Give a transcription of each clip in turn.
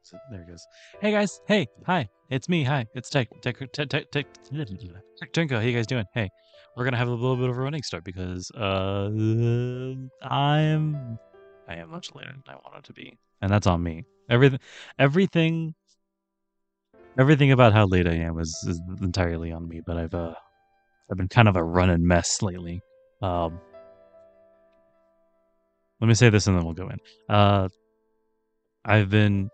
So there it goes. Hey guys. Hey. Hi. It's me. Hi. It's Tenko. How you guys doing? Hey. We're gonna have a little bit of a running start because I am much later than I wanted to be, and that's on me. Everything about how late I am is entirely on me. But I've been kind of a running mess lately. Let me say this and then we'll go in. I've been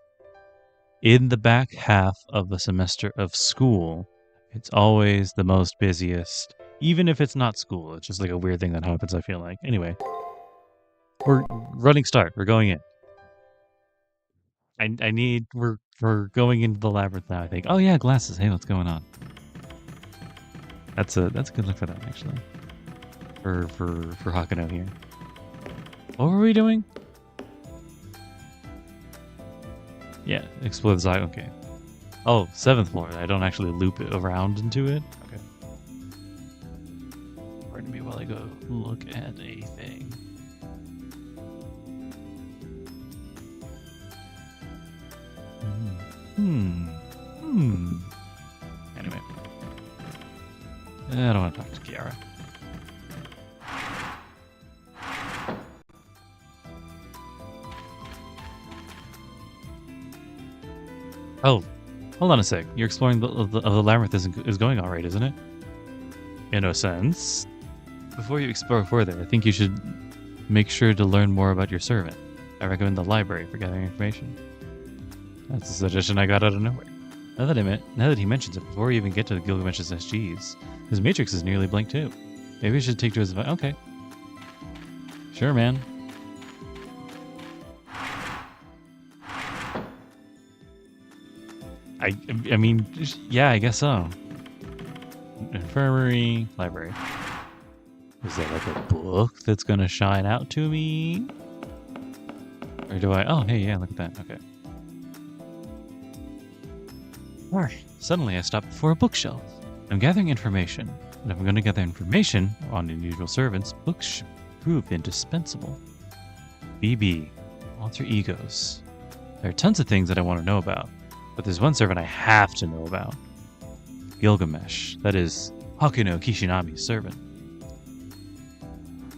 in the back half of a semester of school. It's always the most busiest, even if it's not school. It's just like a weird thing that happens, I feel like. Anyway, we're running start. We're going in. We're going into the labyrinth now, I think. Oh yeah, glasses. Hey, what's going on? That's a good look for that, actually. For Hakuno here. What were we doing? Yeah, explore the side. Okay. Oh, 7th floor. I don't actually loop it around into it. Okay. Pardon me while I go look at a thing. Anyway. I don't want to talk to Kiara. Oh, hold on a sec. You're exploring the labyrinth is going all right, isn't it? In a sense. Before you explore further, I think you should make sure to learn more about your servant. I recommend the library for gathering information. That's a suggestion I got out of nowhere. Now that he mentions it, before we even get to the Gilgamesh's SGs, his matrix is nearly blank too. Maybe we should take to his advice. Okay. Sure, man. I mean, yeah, I guess so. Infirmary, library. Is there like a book that's gonna shine out to me? Or do I? Oh, hey, yeah, look at that. Okay. Alright. Suddenly I stop before a bookshelf. I'm gathering information. And if I'm going to gather information on unusual servants, books should prove indispensable. BB. Alter egos. There are tons of things that I want to know about. But there's one servant I have to know about. Gilgamesh. That is Hakuno Kishinami's servant.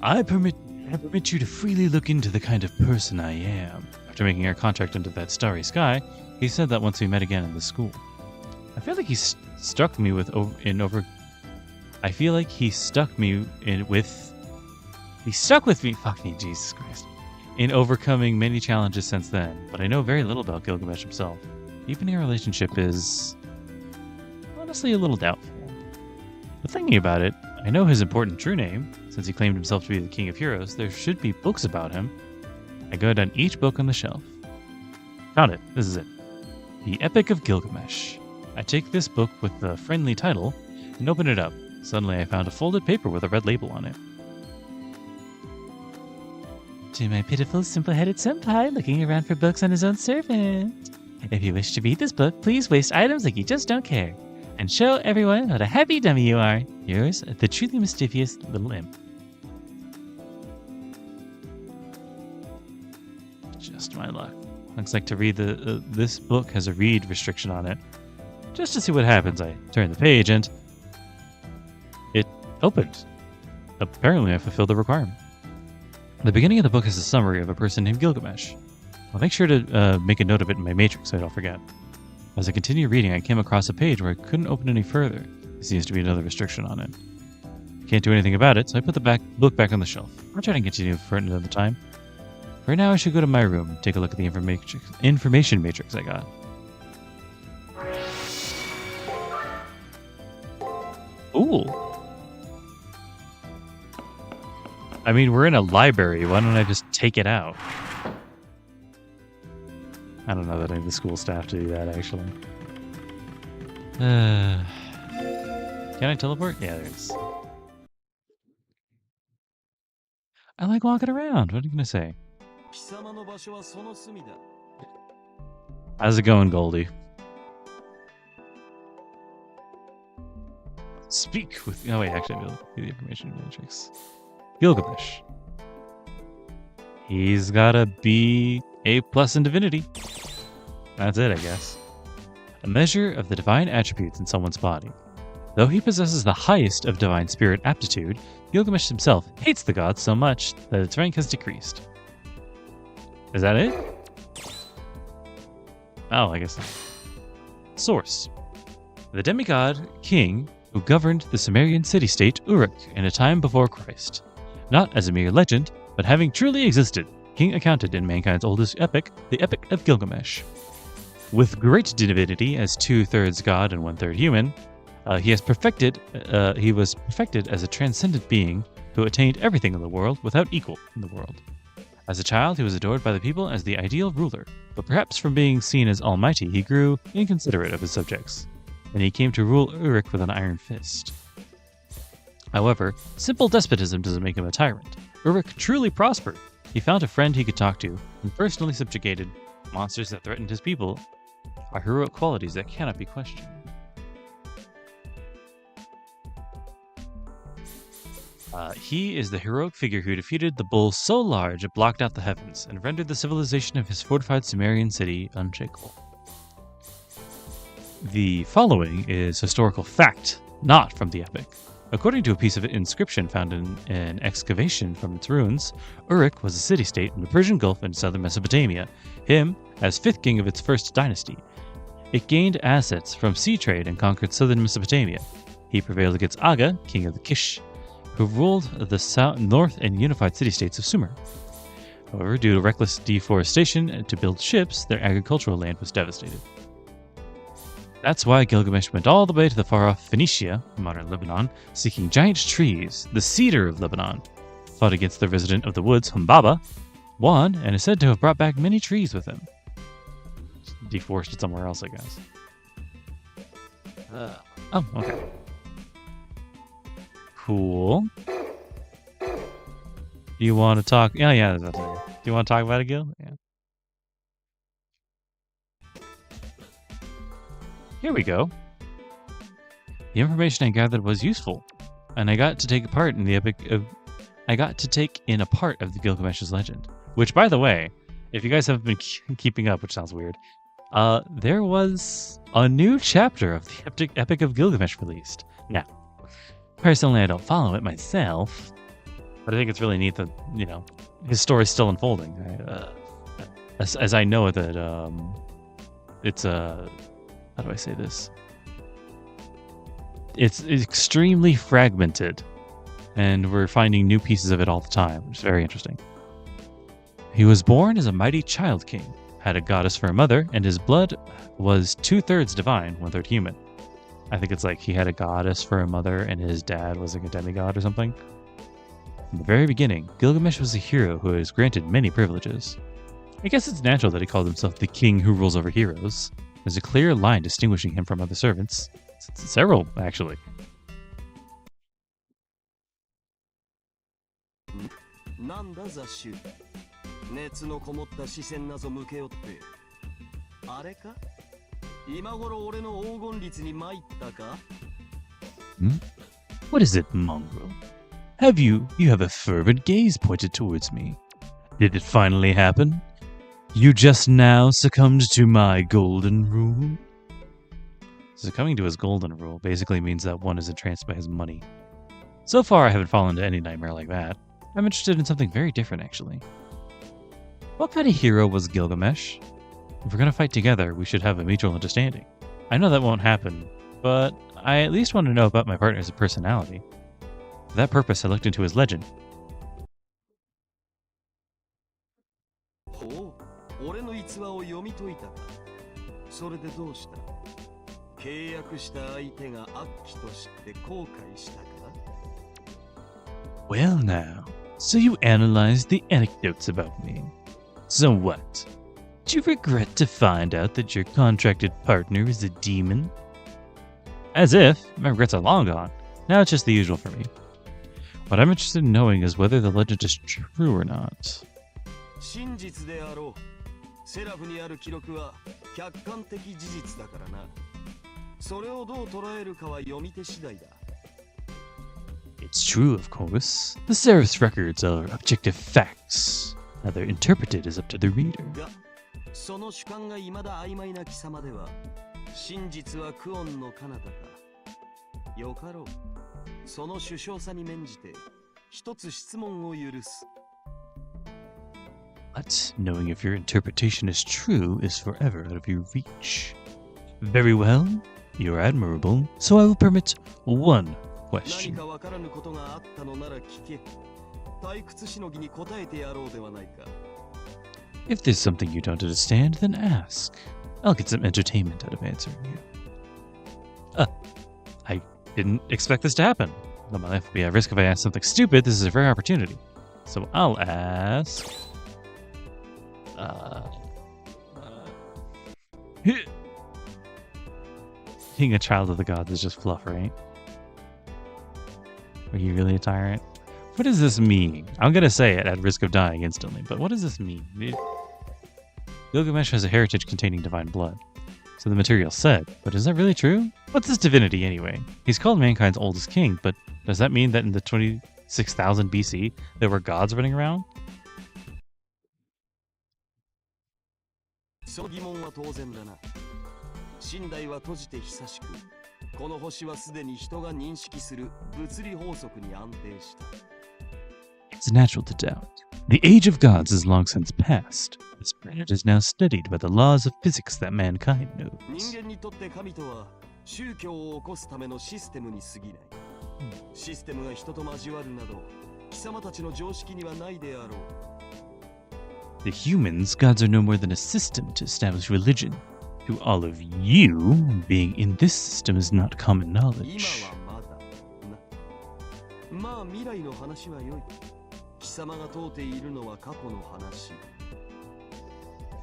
I permit you to freely look into the kind of person I am. After making our contract under that starry sky, he said that once we met again in the school. I feel like he struck me with I feel like he stuck me with. He stuck with me. Fuck me, Jesus Christ. In overcoming many challenges since then, but I know very little about Gilgamesh himself. Deepening our relationship is honestly a little doubtful. But thinking about it, I know his important true name. Since he claimed himself to be the king of heroes, there should be books about him. I go down each book on the shelf. Found it. This is it. The Epic of Gilgamesh. I take this book with the friendly title and open it up. Suddenly I found a folded paper with a red label on it. To my pitiful, simple-headed senpai looking around for books on his own servant. If you wish to read this book, please waste items like you just don't care. And show everyone what a happy dummy you are. Yours, the truly mischievous little imp. Just my luck. Looks like to read this book has a read restriction on it. Just to see what happens, I turn the page and it opened. Apparently I fulfilled the requirement. The beginning of the book is a summary of a person named Gilgamesh. I'll make sure to make a note of it in my matrix so I don't forget. As I continue reading, I came across a page where I couldn't open any further. There seems to be another restriction on it. I can't do anything about it, so I put the book back on the shelf. I'll try to continue for another time. Right now I should go to my room and take a look at the information matrix I got. Ooh. I mean, we're in a library. Why don't I just take it out? I don't know that I need the school staff to do that, actually. Can I teleport? Yeah, there it is. I like walking around. What are you going to say? How's it going, Goldie? Speak with... Oh, wait, actually, I'll do the information matrix. Gilgamesh. He's got a B, A+ in Divinity. That's it, I guess. A measure of the divine attributes in someone's body. Though he possesses the highest of divine spirit aptitude, Gilgamesh himself hates the gods so much that its rank has decreased. Is that it? Oh, I guess not. Source. The demigod king who governed the Sumerian city-state Uruk in a time before Christ. Not as a mere legend, but having truly existed, king accounted in mankind's oldest epic, the Epic of Gilgamesh. With great divinity as 2/3 god and 1/3 human, he was perfected as a transcendent being who attained everything in the world without equal in the world. As a child, he was adored by the people as the ideal ruler, but perhaps from being seen as almighty, he grew inconsiderate of his subjects, and he came to rule Uruk with an iron fist. However, simple despotism doesn't make him a tyrant. Uruk truly prospered. He found a friend he could talk to, and personally subjugated monsters that threatened his people are heroic qualities that cannot be questioned. He is the heroic figure who defeated the bull so large it blocked out the heavens and rendered the civilization of his fortified Sumerian city unshakable. The following is historical fact, not from the epic. According to a piece of inscription found in an excavation from its ruins, Uruk was a city-state in the Persian Gulf and southern Mesopotamia, him as 5th king of its first dynasty. It gained assets from sea trade and conquered southern Mesopotamia. He prevailed against Aga, king of the Kish, who ruled the north and unified city-states of Sumer. However, due to reckless deforestation to build ships, their agricultural land was devastated. That's why Gilgamesh went all the way to the far-off Phoenicia, modern Lebanon, seeking giant trees, the cedar of Lebanon, fought against the resident of the woods, Humbaba, won, and is said to have brought back many trees with him. Deforested somewhere else, I guess. Oh, okay. Cool. Do you want to talk? Yeah, that's okay. Do you want to talk about it, Gil? Yeah. Here we go. The information I gathered was useful, and I got to take part in a part of the Gilgamesh's legend. Which, by the way, if you guys haven't been keeping up, which sounds weird, there was a new chapter of the Epic of Gilgamesh released. Now, personally, I don't follow it myself, but I think it's really neat that, his story's still unfolding. As I know that it's how do I say this? It's extremely fragmented, and we're finding new pieces of it all the time, which is very interesting. He was born as a mighty child king, had a goddess for a mother, and his blood was 2/3 divine, 1/3 human. I think it's like he had a goddess for a mother, and his dad was like a demigod or something. From the very beginning, Gilgamesh was a hero who was granted many privileges. I guess it's natural that he called himself the king who rules over heroes. There's a clear line distinguishing him from other servants. Several, actually. What is it, mongrel? You have a fervent gaze pointed towards me. Did it finally happen? You just now succumbed to my golden rule? Succumbing to his golden rule basically means that one is entranced by his money. So far, I haven't fallen into any nightmare like that. I'm interested in something very different, actually. What kind of hero was Gilgamesh? If we're going to fight together, we should have a mutual understanding. I know that won't happen, but I at least want to know about my partner's personality. For that purpose, I looked into his legend. Well now, so you analyzed the anecdotes about me. So what? Do you regret to find out that your contracted partner is a demon? As if, my regrets are long gone. Now it's just the usual for me. What I'm interested in knowing is whether the legend is true or not. It's true, of course. The Seraph's records are objective facts. How they're interpreted is up to the reader. その主観が未だ曖昧な貴様では、真実はクオンの彼方か。よかろう。その首相さに免じて、一つ質問を許す。But knowing if your interpretation is true is forever out of your reach. Very well, you're admirable, so I will permit one question. 何かわからぬことがあったのなら聞け。退屈しのぎに答えてやろうではないか。If there's something you don't understand, then ask. I'll get some entertainment out of answering you. I didn't expect this to happen. But my life will be at risk if I ask something stupid. This is a rare opportunity. So I'll ask... Being a child of the gods is just fluff, right? Are you really a tyrant? What does this mean? I'm gonna say it at risk of dying instantly, but what does this mean? Gilgamesh has a heritage containing divine blood. So the material said, but is that really true? What's this divinity anyway? He's called mankind's oldest king, but does that mean that in the 26,000 BC there were gods running around? その疑問は当然だな。寝台は閉じて久しく、この星はすでに人が認識する物理法則に安定した。It's natural to doubt. The age of gods is long since past. This planet is now studied by the laws of physics that mankind knows. 人間にとって神とは宗教を起こすためのシステムに過ぎない。システムが人と交わるなど、貴様たちの常識にはないであろう。The humans, gods are no more than a system to establish religion. To all of you, being in this system is not common knowledge. 今はまだな。まあ未来の話は良い。貴様が問うているのは過去の話。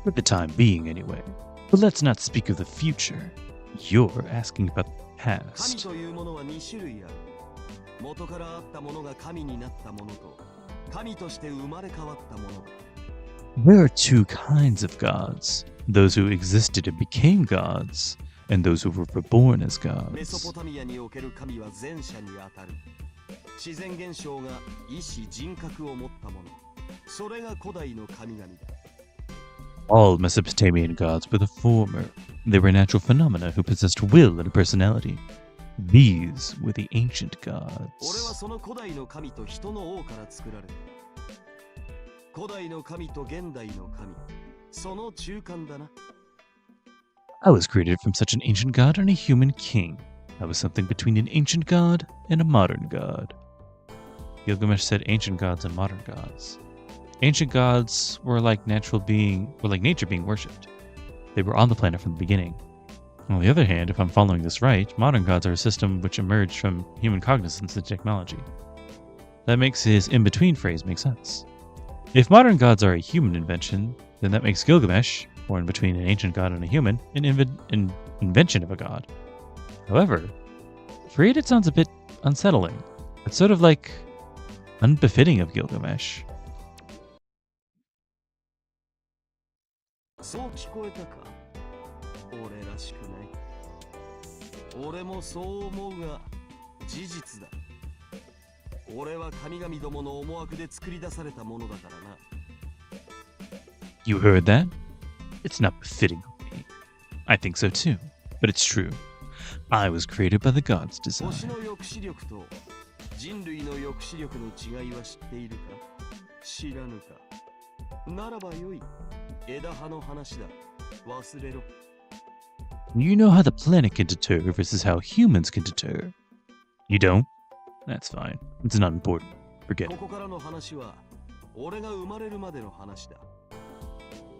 For the time being, anyway. But let's not speak of the future. You're asking about the 神 past. というものは2種類ある。元からあったものが神になったものと、神として生まれ変わったものだ。There are two kinds of gods. Those who existed and became gods, and those who were reborn as メソ gods. ポタミアにおける神は前者にあたる。自然現象が意志人格を持ったもの。それが古代の神々だ。All Mesopotamian gods were the former. They were natural phenomena who possessed will and personality. These were the ancient 俺は gods. その古代の神と人の王から作られた。古代の神と現代の神。その中間だな。I was created from such an ancient god and a human king. I was something between an ancient god and a modern god. Gilgamesh said ancient gods and modern gods. Ancient gods were like nature being worshipped. They were on the planet from the beginning. On the other hand, if I'm following this right, modern gods are a system which emerged from human cognizance and technology. That makes his in-between phrase make sense. If modern gods are a human invention, then that makes Gilgamesh, born between an ancient god and a human, an invention of a god. However, created sounds a bit unsettling. It's sort of like unbefitting of Gilgamesh. そう聞こえたか？俺らしくない。俺もそう思うが、事実だ。俺は神々どもの思惑で作り出されたものだからな。You heard that? It's not befitting of me. I think so too, but it's true. I was created by the gods' 星 design. の抑止力と人類の抑止力の違いは知っているか？知らぬか？ならばよい。枝葉の話だ。忘れろ。You know how the planet can deter versus how humans can deter. You don't? That's fine. It's not important. Forget こ it. こからの話は俺が生まれるまでの話だ。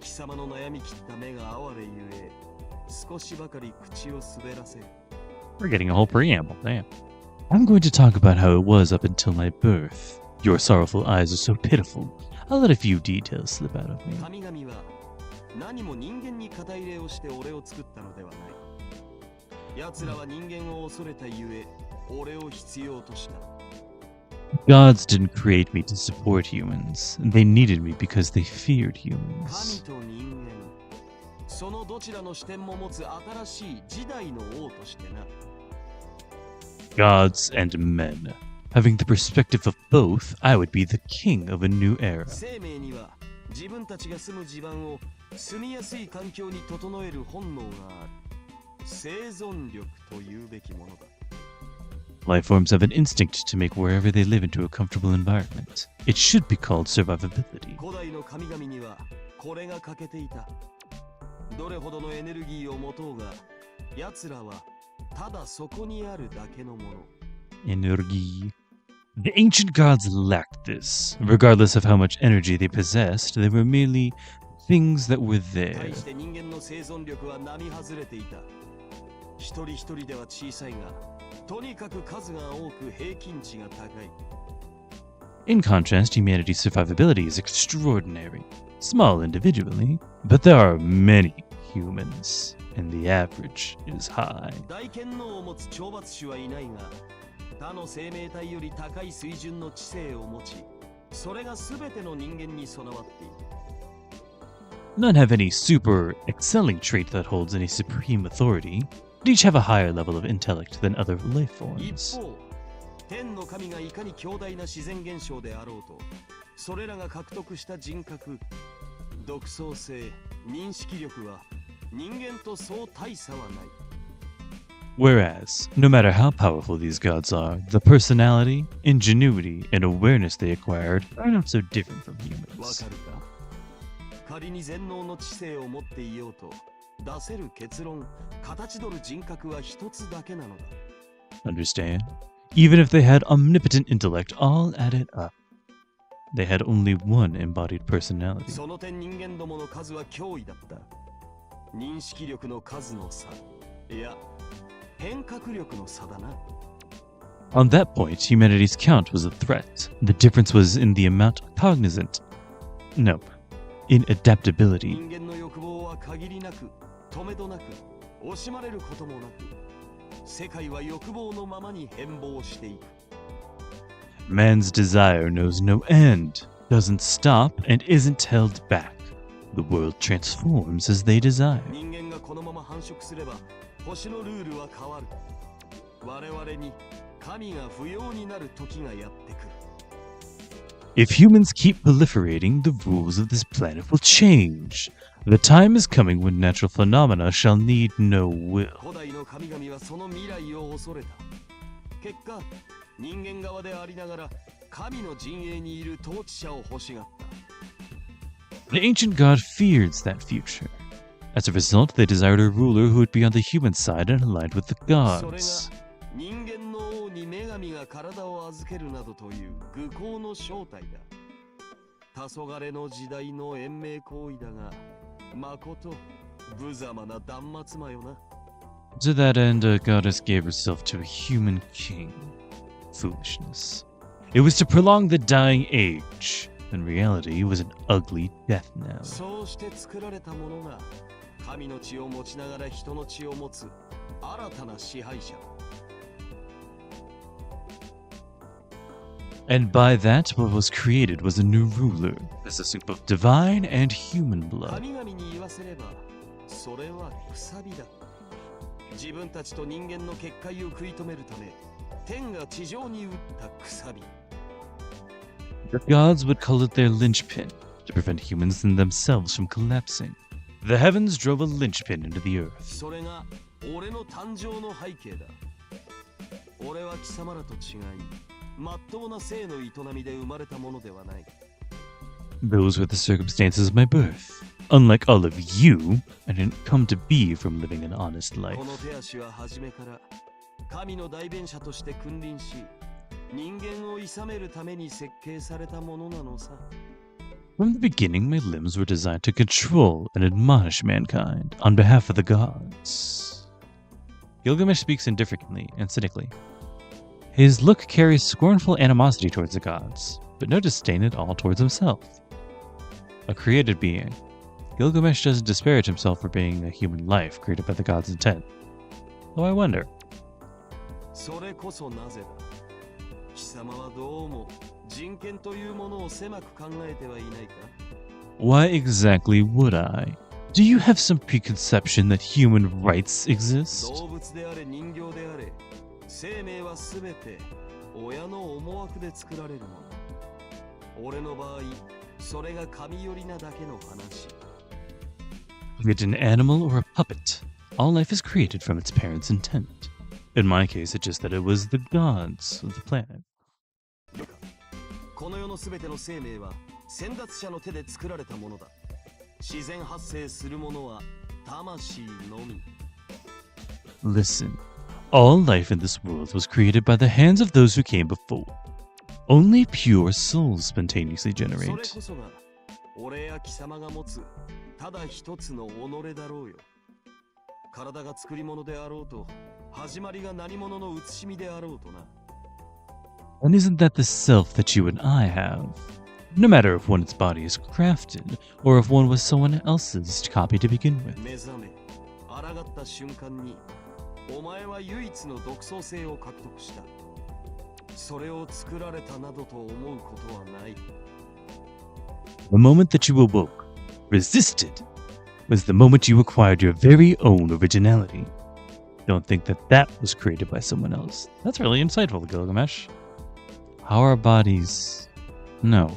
貴様の悩み切った目が哀れゆえ、少しばかり口を滑らせる。We're getting a whole preamble, damn. I'm going to talk about how it was up until my birth. Your sorrowful eyes are so pitiful. I'll let a few details slip out of me. 神々は何も人間に肩入れをして俺を作ったのではない。奴らは人間を恐れたゆえ、俺を必要とした。Gods didn't create me to support humans. They needed me because they feared 神 humans. と人間、そのどちらの視点も持つ新しい時代の王としてな。Gods and men. Having the perspective of both, I would be the king of a new era. 生命には自分たちが住む地盤を住みやすい環境に整える本能がある。生存力というべきものだ。Life forms have an instinct to make wherever they live into a comfortable environment. It should be called survivability. 古代の神々にはこれが欠けていた。どれほどのエネルギーを持とうが、奴らはただそこにあるだけのもの。Energy. The ancient gods lacked this. Regardless of how much energy they possessed, they were merely things that were 対 there. して人間の生存力は並外れていた。一人一人では小さいが、とにかく数が多く平均値が高い。In contrast, humanity's survivability is extraordinary. Small individually, but there are many humans, and the average is high. 大剣能を持つ懲罰種はいないが、他の生命体より高い水準の知性を持ち、それが全ての人間に備わっている。None have any super excelling trait that holds any supreme authority, but each have a higher level of intellect than other life 一 forms. 方、天の神がいかに強大な自然現象であろうと、それらが獲得した人格、独創性、認識力は人間とそう大差はない。Whereas, no matter how powerful these gods are, the personality, ingenuity, and awareness they acquired are not so different from わ humans. かるか？仮に全能の知性を持っていようと、出せる結論、形取る人格は一つだけなのだ。Understand? Even if they had omnipotent intellect all added up, they had only one embodied personality. その点人間どもの数は脅威だった。認識力の数の差。いや、変革力の差だな。On that point, humanity's count was a threat. The difference was in the amount cognizant. No, in adaptability. 人間の欲望は限りなく、止めどなく、惜しまれることもなく、世界は欲望のままに変貌していく。Man's desire knows no end, doesn't stop, and isn't held back. The world transforms as they desire. 人間がこのまま繁殖すれば、星のルールは変わる。我々に神が不要になる時がやってくる。If humans keep proliferating, the rules of this planet will change. The time is coming when natural phenomena shall need no will. 古代の神々はその未来を恐れた。結果、人間側でありながら神の陣営にいる統治者を欲しがった。The ancient god feared that future. As a result, they desired a ruler who would be on the human side and aligned with the それ gods. が人間の王に女神が体を預けるなどという愚行の正体だ。黄昏の時代の延命行為だが、まこと無様な断末魔よな。To that end, a goddess gave herself to a human king. Foolishness. It was to prolong the dying age. In reality, it was an ugly death knell. そうして作られたものが神の血を持ちながら人の血を持つ新たな支配者。And by that, what was created was a new ruler, possessing both divine and human blood. 神々に言わせれば、それはくさびだ。自分たちと人間の結界を食い止めるため、天が地上に打ったくさび。The gods would call it their linchpin, to prevent humans and themselves from collapsing. The heavens drove a linchpin into the earth. それが俺の誕生の背景だ。俺は貴様らと違い、まっとうな生の営みで生まれたものではない。Those were the circumstances of my birth. Unlike all of you, I didn't come to be from living an honest life. この手足は初めから神の代弁者として君臨し、人間を諌めるために設計されたものなのさ。From the beginning, my limbs were designed to control and admonish mankind on behalf of the gods. Gilgamesh speaks indifferently and cynically. His look carries scornful animosity towards the gods, but no disdain at all towards himself. A created being, Gilgamesh doesn't disparage himself for being a human life created by the gods' intent. Though I wonder. それこそなぜだ。貴様はどうも人権というものを狭く考えてはいないか。 Why exactly would I? Do you have some preconception that human rights exist? 動物であれ人形であれ、生命はすべて親の思惑で作られるもの。俺の場合、それが神寄りなだけの話。Be it an animal or a puppet, all life is created from its parent's intent. In my case, it's just that it was the gods of the planet. この世のすべての生命は先達者の手で作られたものだ。自然発生するものは魂のみ。Listen, all life in this world was created by the hands of those who came before. Only pure souls spontaneously それ generate. こそが俺や貴様が持つただ一つの己だろうよ。体が作り物であろうと、始まりが何者の写しみであろうとな。And isn't that the self that you and I have? No matter if one's body is crafted, or if one was someone else's copy to begin with. 目覚め、抗った瞬間に、お前は唯一の独創性を獲得した。それを作られたなどと思うことはない。The moment that you awoke, resisted, was the moment you acquired your very own originality. Don't think that that was created by someone else. That's really insightful, Gilgamesh. How our bodies... No.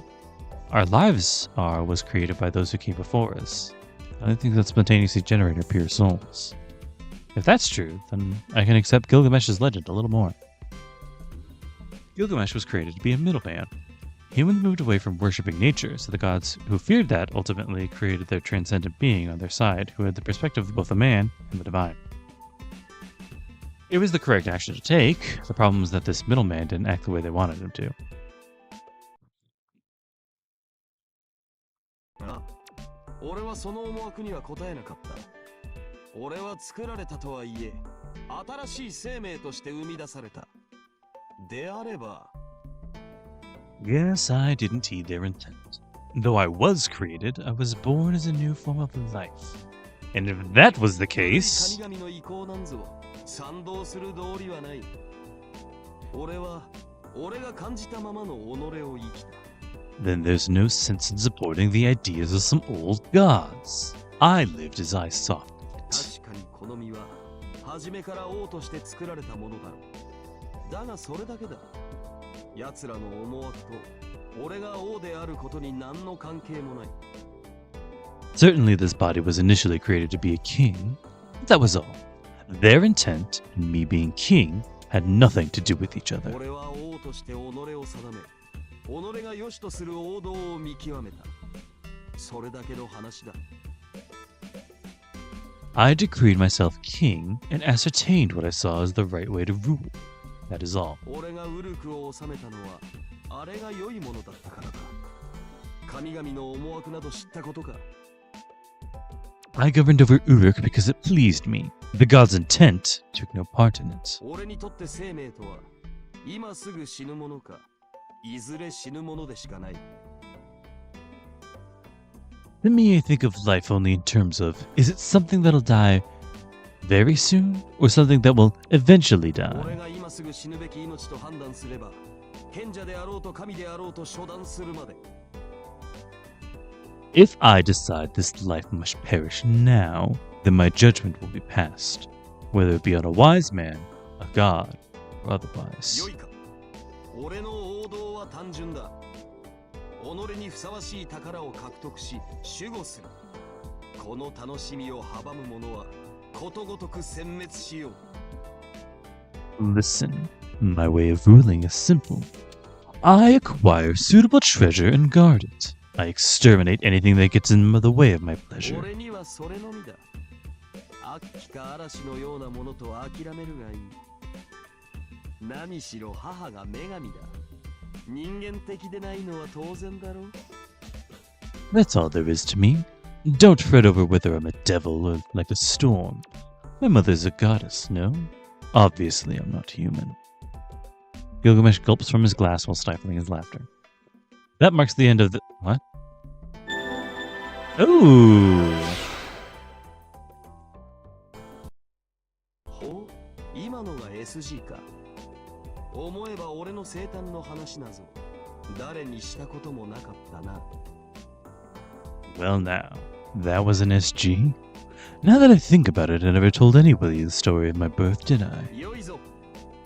Our lives was created by those who came before us. I don't think that spontaneously generated pure souls. If that's true, then I can accept Gilgamesh's legend a little more. Gilgamesh was created to be a middleman. Humans moved away from worshipping nature, so the gods who feared that ultimately created their transcendent being on their side, who had the perspective of both the man and the divine. It was the correct action to take. The problem was that this middleman didn't act the way they wanted him to. ああ、俺はその思惑には応えなかった。俺は作られたとはいえ、新しい生命として生み出された。であれば。Yes, I didn't heed their intent. Though I was created, I was born as a new form of life. And if that was the case... 神々の意向なんぞ賛同する道理はない。俺が感じたままの己を生きた。Then there's no sense in supporting the ideas of some old gods. I lived as I saw it. 確かにこの身は初めから王として作られたものだろう。だがそれだけだ。奴らの思惑と俺が王であることに何の関係もない。Certainly this body was initially created to be a king. That was all. Their intent and me being king had nothing to do with each other. 俺は王として己を定め、己が良しとする王道を見極めた。それだけの話だ。I decreed myself king and ascertained what I saw as the right way to rule. That is all. 俺がウルクを治めたのは、あれが良いものだったからだ。神々の思惑など知ったことか。I governed over Uruk because it pleased me. The god's intent took no part in it. 俺にとって生命とは、今すぐ死ぬものか、いずれ死ぬものでしかない。To me, I think of life only in terms of, is it something that'll die very soon, or something that will eventually die? 俺が今すぐ死ぬべき命と判断すれば、賢者であろうと神であろうと処断するまで。If I decide this life must perish now, then my judgment will be passed, whether it be on a wise man, a god, or otherwise. 良いか。俺の王道は単純だ。己にふさわしい宝を獲得し、守護する。この楽しみを阻む者は、ことごとく殲滅しよう。Listen, my way of ruling is simple. I acquire suitable treasure and guard it. I exterminate anything that gets in the way of my pleasure. 俺にはそれのみだ。悪鬼か嵐のようなものと諦めるがいい。何しろ母が女神だ。人間的でないのは当然だろう。That's all there is to me. Don't fret over whether I'm a devil or like a storm. My mother's a goddess, no? Obviously, I'm not human. Gilgamesh gulps from his glass while stifling his laughter. That marks the end of the... What? Ooh! ほう、今のが SG か。思えば俺の生誕の話なぞ、誰にしたこともなかったな。Well now, that was an SG? Now that I think about it, I never told anybody the story of my birth, did I? よいぞ、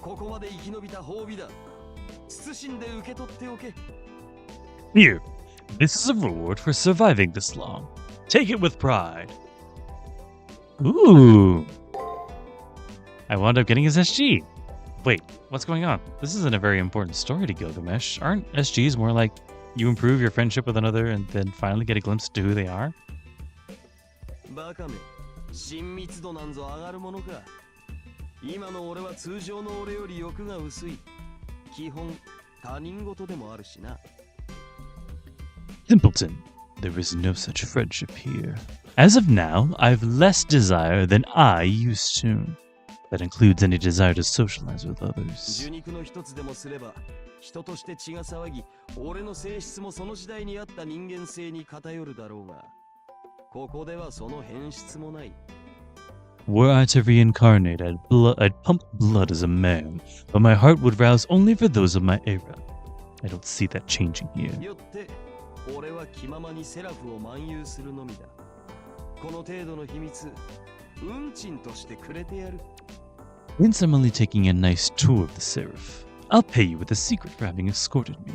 ここまで生き延びた褒美だ。謹んで受け取っておけ。Here, this is a reward for surviving this long. Take it with pride. Ooh. I wound up getting his SG. Wait, what's going on? This isn't a very important story to Gilgamesh. Aren't SGs more like you improve your friendship with another and then finally get a glimpse to who they are? バカめ、親密度なんぞ上がるものか。今の俺は通常の俺より欲が薄い。基本他人事でもあるしな。Simpleton, there is no such friendship here. As of now, I've less desire than I used to. That includes any desire to socialize with others. 受肉の一つでもすれば、人として血が騒ぎ、俺の性質もその時代に合った人間性に偏るだろうが、ここではその変質もない。Were I to reincarnate, I'd pump blood as a man, but my heart would rouse only for those of my era. I don't see that changing here. よって、俺は気ままにセラフを漫遊するのみだ。この程度の秘密、運賃としてくれてやる。Since I'm only taking a nice tour of the Seraph, I'll pay you with a secret for having escorted me.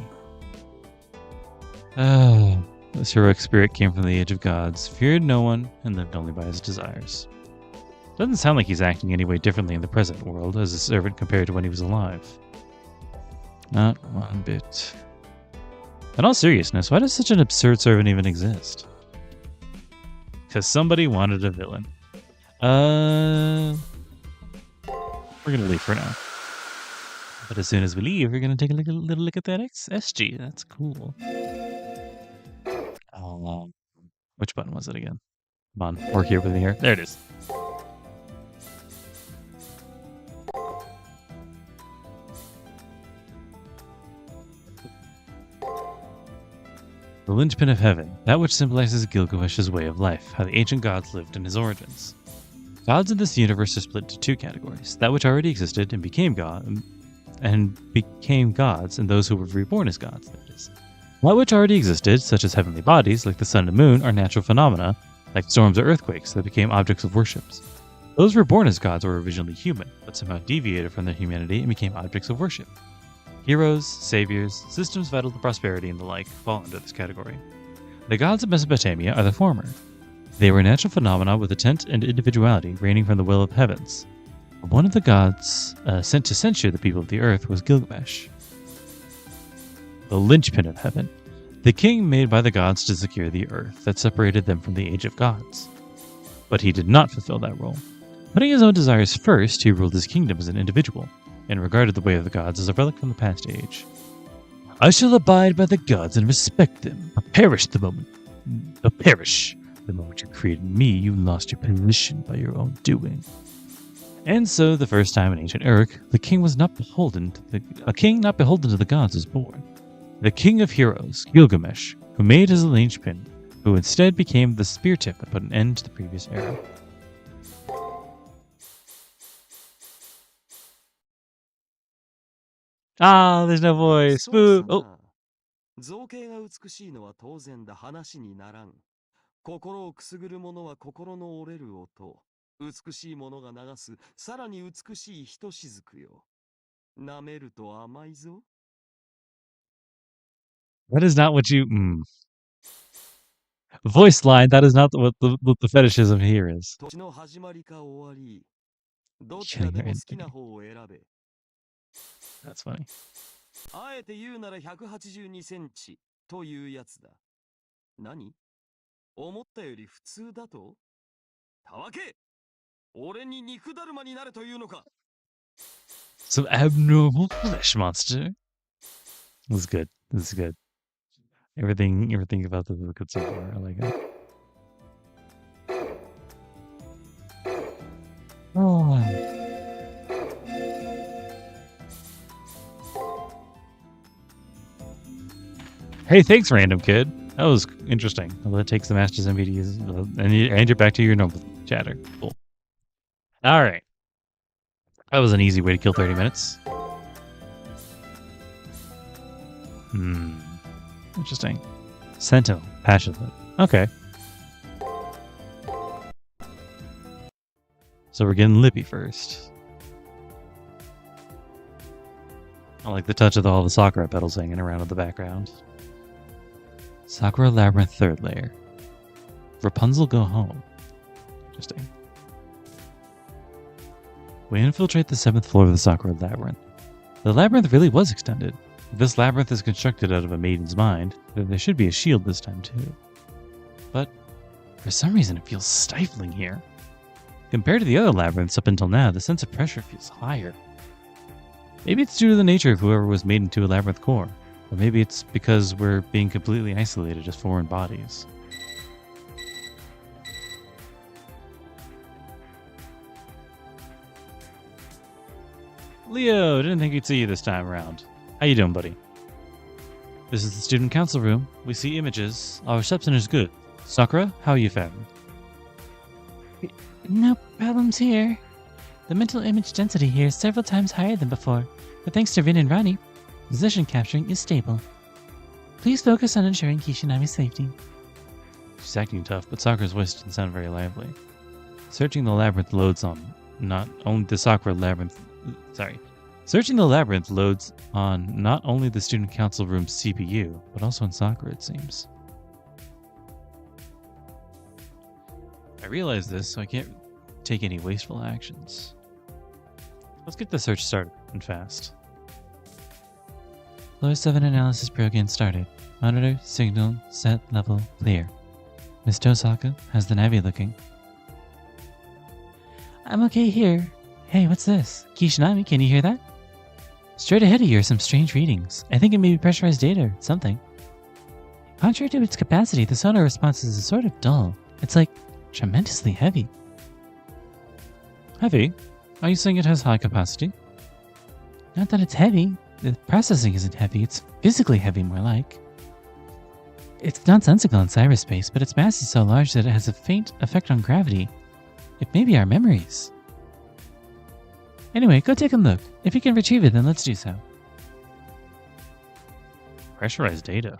This heroic spirit came from the age of gods, feared no one, and lived only by his desires. Doesn't sound like he's acting any way differently in the present world as a servant compared to when he was alive. Not one bit. In all seriousness, why does such an absurd servant even exist? Because somebody wanted a villain. We're gonna leave for now. But as soon as we leave, we're gonna take a little look at that SG. That's cool. Which button was it again? Come on, work here with me here. There it is. The linchpin of heaven, that which symbolizes Gilgamesh's way of life, how the ancient gods lived in his origins. Gods in this universe are split into two categories: that which already existed and became gods, and those who were reborn as gods. That is, that which already existed, such as heavenly bodies like the sun and moon, are natural phenomena like storms or earthquakes that became objects of worship. Those reborn as gods were originally human, but somehow deviated from their humanity and became objects of worship. Heroes, saviors, systems vital to prosperity, and the like fall under this category. The gods of Mesopotamia are the former. They were natural phenomena with intent and individuality reigning from the will of heavens. One of the gods sent to censure the people of the earth was Gilgamesh, the linchpin of heaven, the king made by the gods to secure the earth that separated them from the age of gods. But he did not fulfill that role. Putting his own desires first, he ruled his kingdom as an individual, and regarded the way of the gods as a relic from the past age. I shall abide by the gods and respect them, but perish the moment you created me, you lost your position by your own doing. And so, the first time in ancient Uruk, a king not beholden to the gods was born. The king of heroes, Gilgamesh, who made his linchpin, who instead became the spear tip that put an end to the previous era. Ah, there's no voice. Boo. Oh. 造形が美しいのは当然だ、話にならん。心をくすぐるものは心の折れる音。美しいものが流す、さらに美しいひとしずくよ。舐めると甘いぞ。That is not what you... Voice line, that is not what the fetishism here is. 年の始まりか終わり。どちらでも好きな方を選べ。That's funny. あえて言うなら182センチというやつだ。何？思ったより普通だと？たわけ！俺に肉だるまになれというのか？ Some abnormal flesh monster. This is good. This is good. Everything about this is good so far. I like it. Oh. Hey, thanks, random kid. That was interesting. That takes the Masters MVDs and you're back to your normal chatter. Cool. All right. That was an easy way to kill 30 minutes. Interesting. Sentinel. Passionate. Okay. So we're getting lippy first. I like the touch of all the Sakura petals hanging around in the background. Sakura Labyrinth 3rd layer. Rapunzel go home. Interesting. We infiltrate the 7th floor of the Sakura Labyrinth. The labyrinth really was extended. If this labyrinth is constructed out of a maiden's mind, then there should be a shield this time too. But for some reason it feels stifling here. Compared to the other labyrinths up until now, the sense of pressure feels higher. Maybe it's due to the nature of whoever was made into a labyrinth core, or maybe it's because we're being completely isolated as foreign bodies. Leo, didn't think we'd see you this time around. How you doing, buddy? This is the student council room. We see images. Our reception is good. Sakura, how are you faring? No problems here. The mental image density here is several times higher than before, but thanks to Rin and Rani, position capturing is stable. Please focus on ensuring Kishinami's safety. She's acting tough, but Sakura's voice didn't sound very lively. Searching the labyrinth loads on not only the Sakura labyrinth. Searching the labyrinth loads on not only the student council room's CPU, but also on Sakura, it seems. I realize this, so I can't take any wasteful actions. Let's get the search started, and fast. Floor 7 analysis program started. Monitor, signal, set, level, clear. Miss Tosaka, how's the Navi looking? I'm okay here. Hey, what's this? Kishinami, can you hear that? Straight ahead of you are some strange readings. I think it may be pressurized data or something. Contrary to its capacity, the sonar response is sort of dull. It's like tremendously heavy. Heavy? Are you saying it has high capacity? Not that it's heavy. The processing isn't heavy. It's physically heavy, more like. It's nonsensical in cyberspace, but its mass is so large that it has a faint effect on gravity. It may be our memories. Anyway, go take a look. If you can retrieve it, then let's do so. Pressurized data.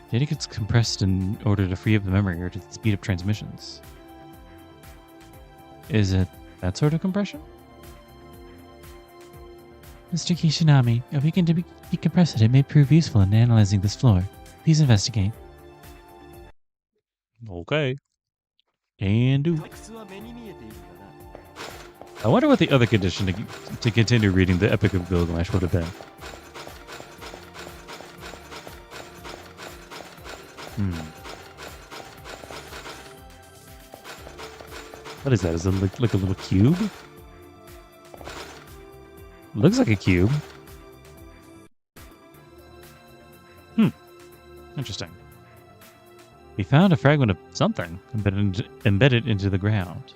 Data gets compressed in order to free up the memory or to speed up transmissions. Is it that sort of compression? Mr. Kishinami, if we can decompress it, it may prove useful in analyzing this floor. Please investigate. Okay. And do. I wonder what the other condition to continue reading the Epic of Gilgamesh would have been. What is that? Is it like a little cube? Looks like a cube. Interesting. We found a fragment of something embedded into the ground.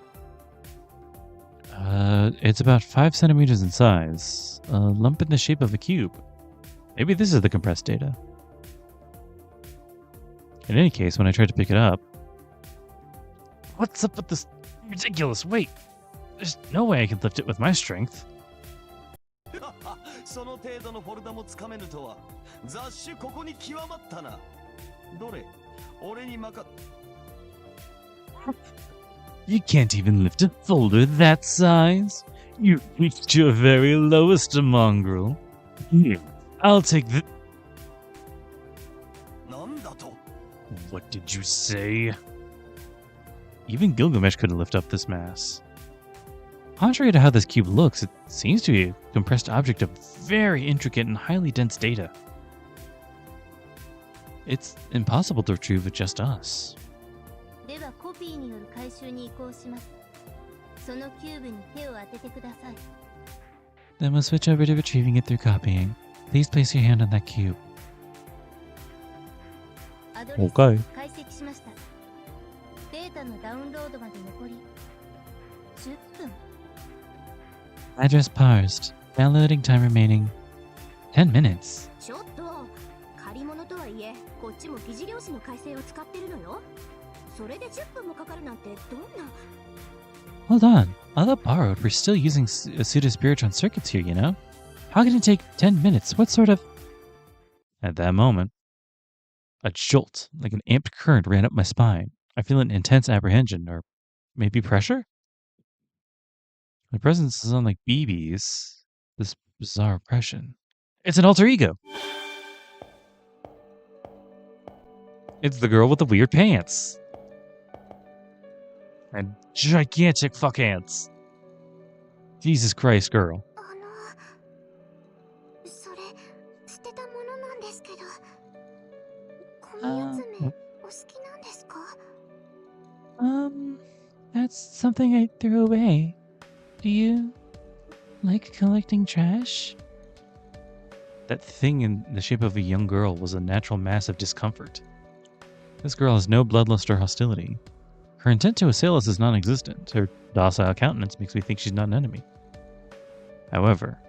It's about 5 centimeters in size. A lump in the shape of a cube. Maybe this is the compressed data. In any case, when I tried to pick it up... What's up with this ridiculous weight? There's no way I can lift it with my strength. You can't even lift a folder that size. You've reached your very lowest, mongrel. Here, I'll take the... What did you say? Even Gilgamesh couldn't lift up this mass. Contrary to how this cube looks, it seems to be a compressed object of very intricate and highly dense data. It's impossible to retrieve with just us. Then we'll switch over to retrieving it through copying. Please place your hand on that cube. Okay. Address parsed. Downloading time remaining 10 minutes. Hold on. Although borrowed, we're still using pseudo-spiritron circuits here, you know? How can it take 10 minutes? What sort of... At that moment, a jolt, like an amped current, ran up my spine. I feel an intense apprehension, or maybe pressure? My presence is unlike BB's. This bizarre oppression. It's an alter ego! It's the girl with the weird pants. And gigantic fuck ants. Jesus Christ, girl. それ捨てたものなんですけど、紙集めお好きなんですか？ That's something I threw away. Do you like collecting trash? That thing in the shape of a young girl was a natural mass of discomfort. This girl has no bloodlust or hostility. Her intent to assail us is non-existent. Her docile countenance makes me think she's not an enemy. However,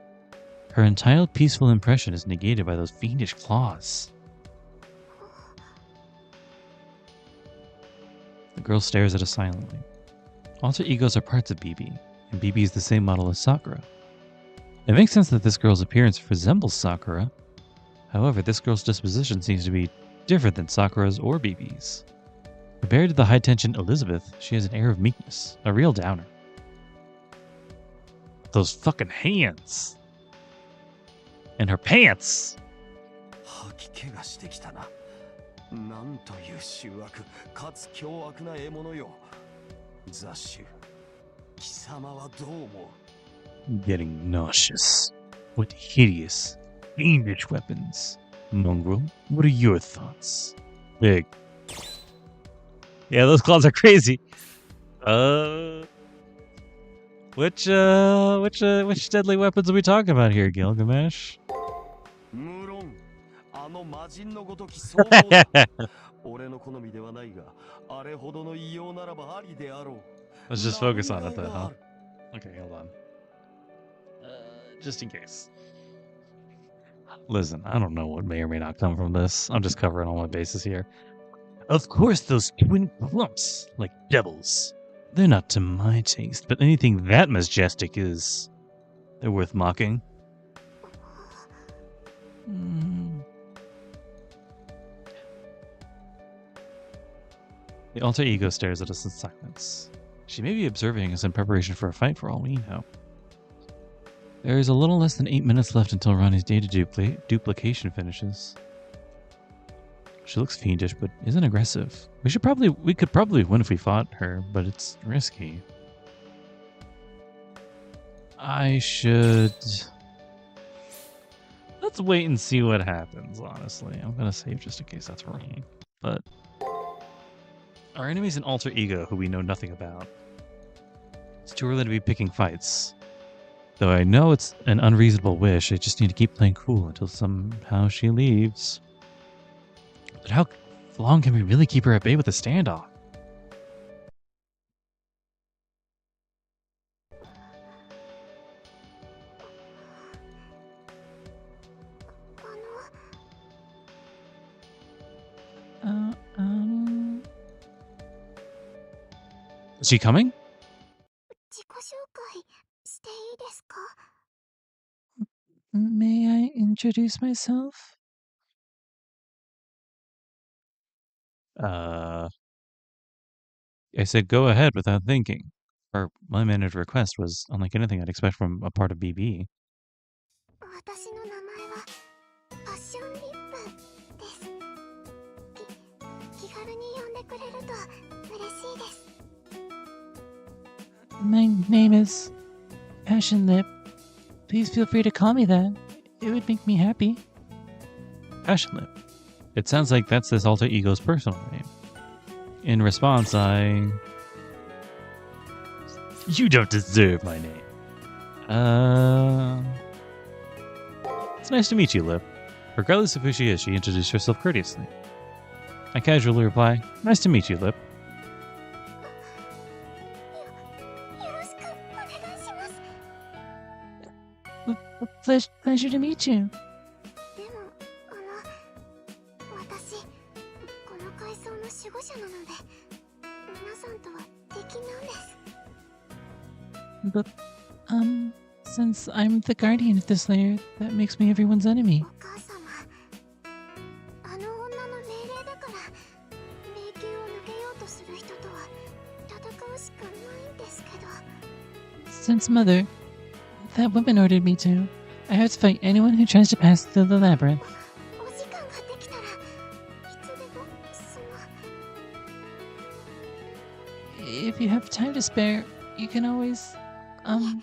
her entire peaceful impression is negated by those fiendish claws. The girl stares at us silently. Alter egos are parts of BB, and BB is the same model as Sakura. It makes sense that this girl's appearance resembles Sakura. However, this girl's disposition seems to be different than Sakura's or BB's. Compared to the high-tension Elizabeth, she has an air of meekness, a real downer. Those fucking hands! And her pants! 吐き気がしてきたな。なんという醜悪かつ凶悪な獲物よ。雑種、貴様はどう思う？ Getting nauseous. What hideous, fiendish weapons. Mongrel, what are your thoughts? Big. Yeah, those claws are crazy. Which deadly weapons are we talking about here, Gilgamesh? 無論、あの魔人のごとき総合だ。俺の好みではないが、あれほどの異様ならばありであろう。 Let's just focus on it then, huh? Okay, hold on. Just in case. Listen, I don't know what may or may not come from this. I'm just covering all my bases here. Of course, those twin clumps, like devils. They're not to my taste, but anything that majestic is... They're worth mocking. The alter ego stares at us in silence. She may be observing us in preparation for a fight for all we know. There is a little less than 8 minutes left until Ronnie's data duplication finishes. She looks fiendish, but isn't aggressive. We could probably win if we fought her, but it's risky. Let's wait and see what happens, honestly. I'm gonna save just in case that's wrong. But our enemy's an alter ego who we know nothing about. It's too early to be picking fights. Though I know it's an unreasonable wish, I just need to keep playing cool until somehow she leaves. But how long can we really keep her at bay with a standoff? Is she coming? 自己紹介していいですか？ May I introduce myself? I said go ahead without thinking. My mannered request was unlike anything I'd expect from a part of BB. 私の名前はパッションリップです。気軽に呼んでくれると嬉しいです。 My name is Passion Lip. Please feel free to call me that. It would make me happy. Passion Lip. It sounds like that's this alter ego's personal name. In response, You don't deserve my name. It's nice to meet you, Lip. Regardless of who she is, she introduced herself courteously. I casually reply, nice to meet you, Lip. よろしくお願いします。 Pleasure to meet you. でも、私、この階層の守護者なので、皆さんとは敵なんです。 But, since I'm the guardian of this layer, that makes me everyone's enemy. お母様、あの女の命令だから、迷宮を抜けようとする人とは戦うしかないんですけど。 Since Mother, that woman ordered me to, I have to fight anyone who tries to pass through the labyrinth. お時間ができたらいつでもIf you have time to spare, you can always, 何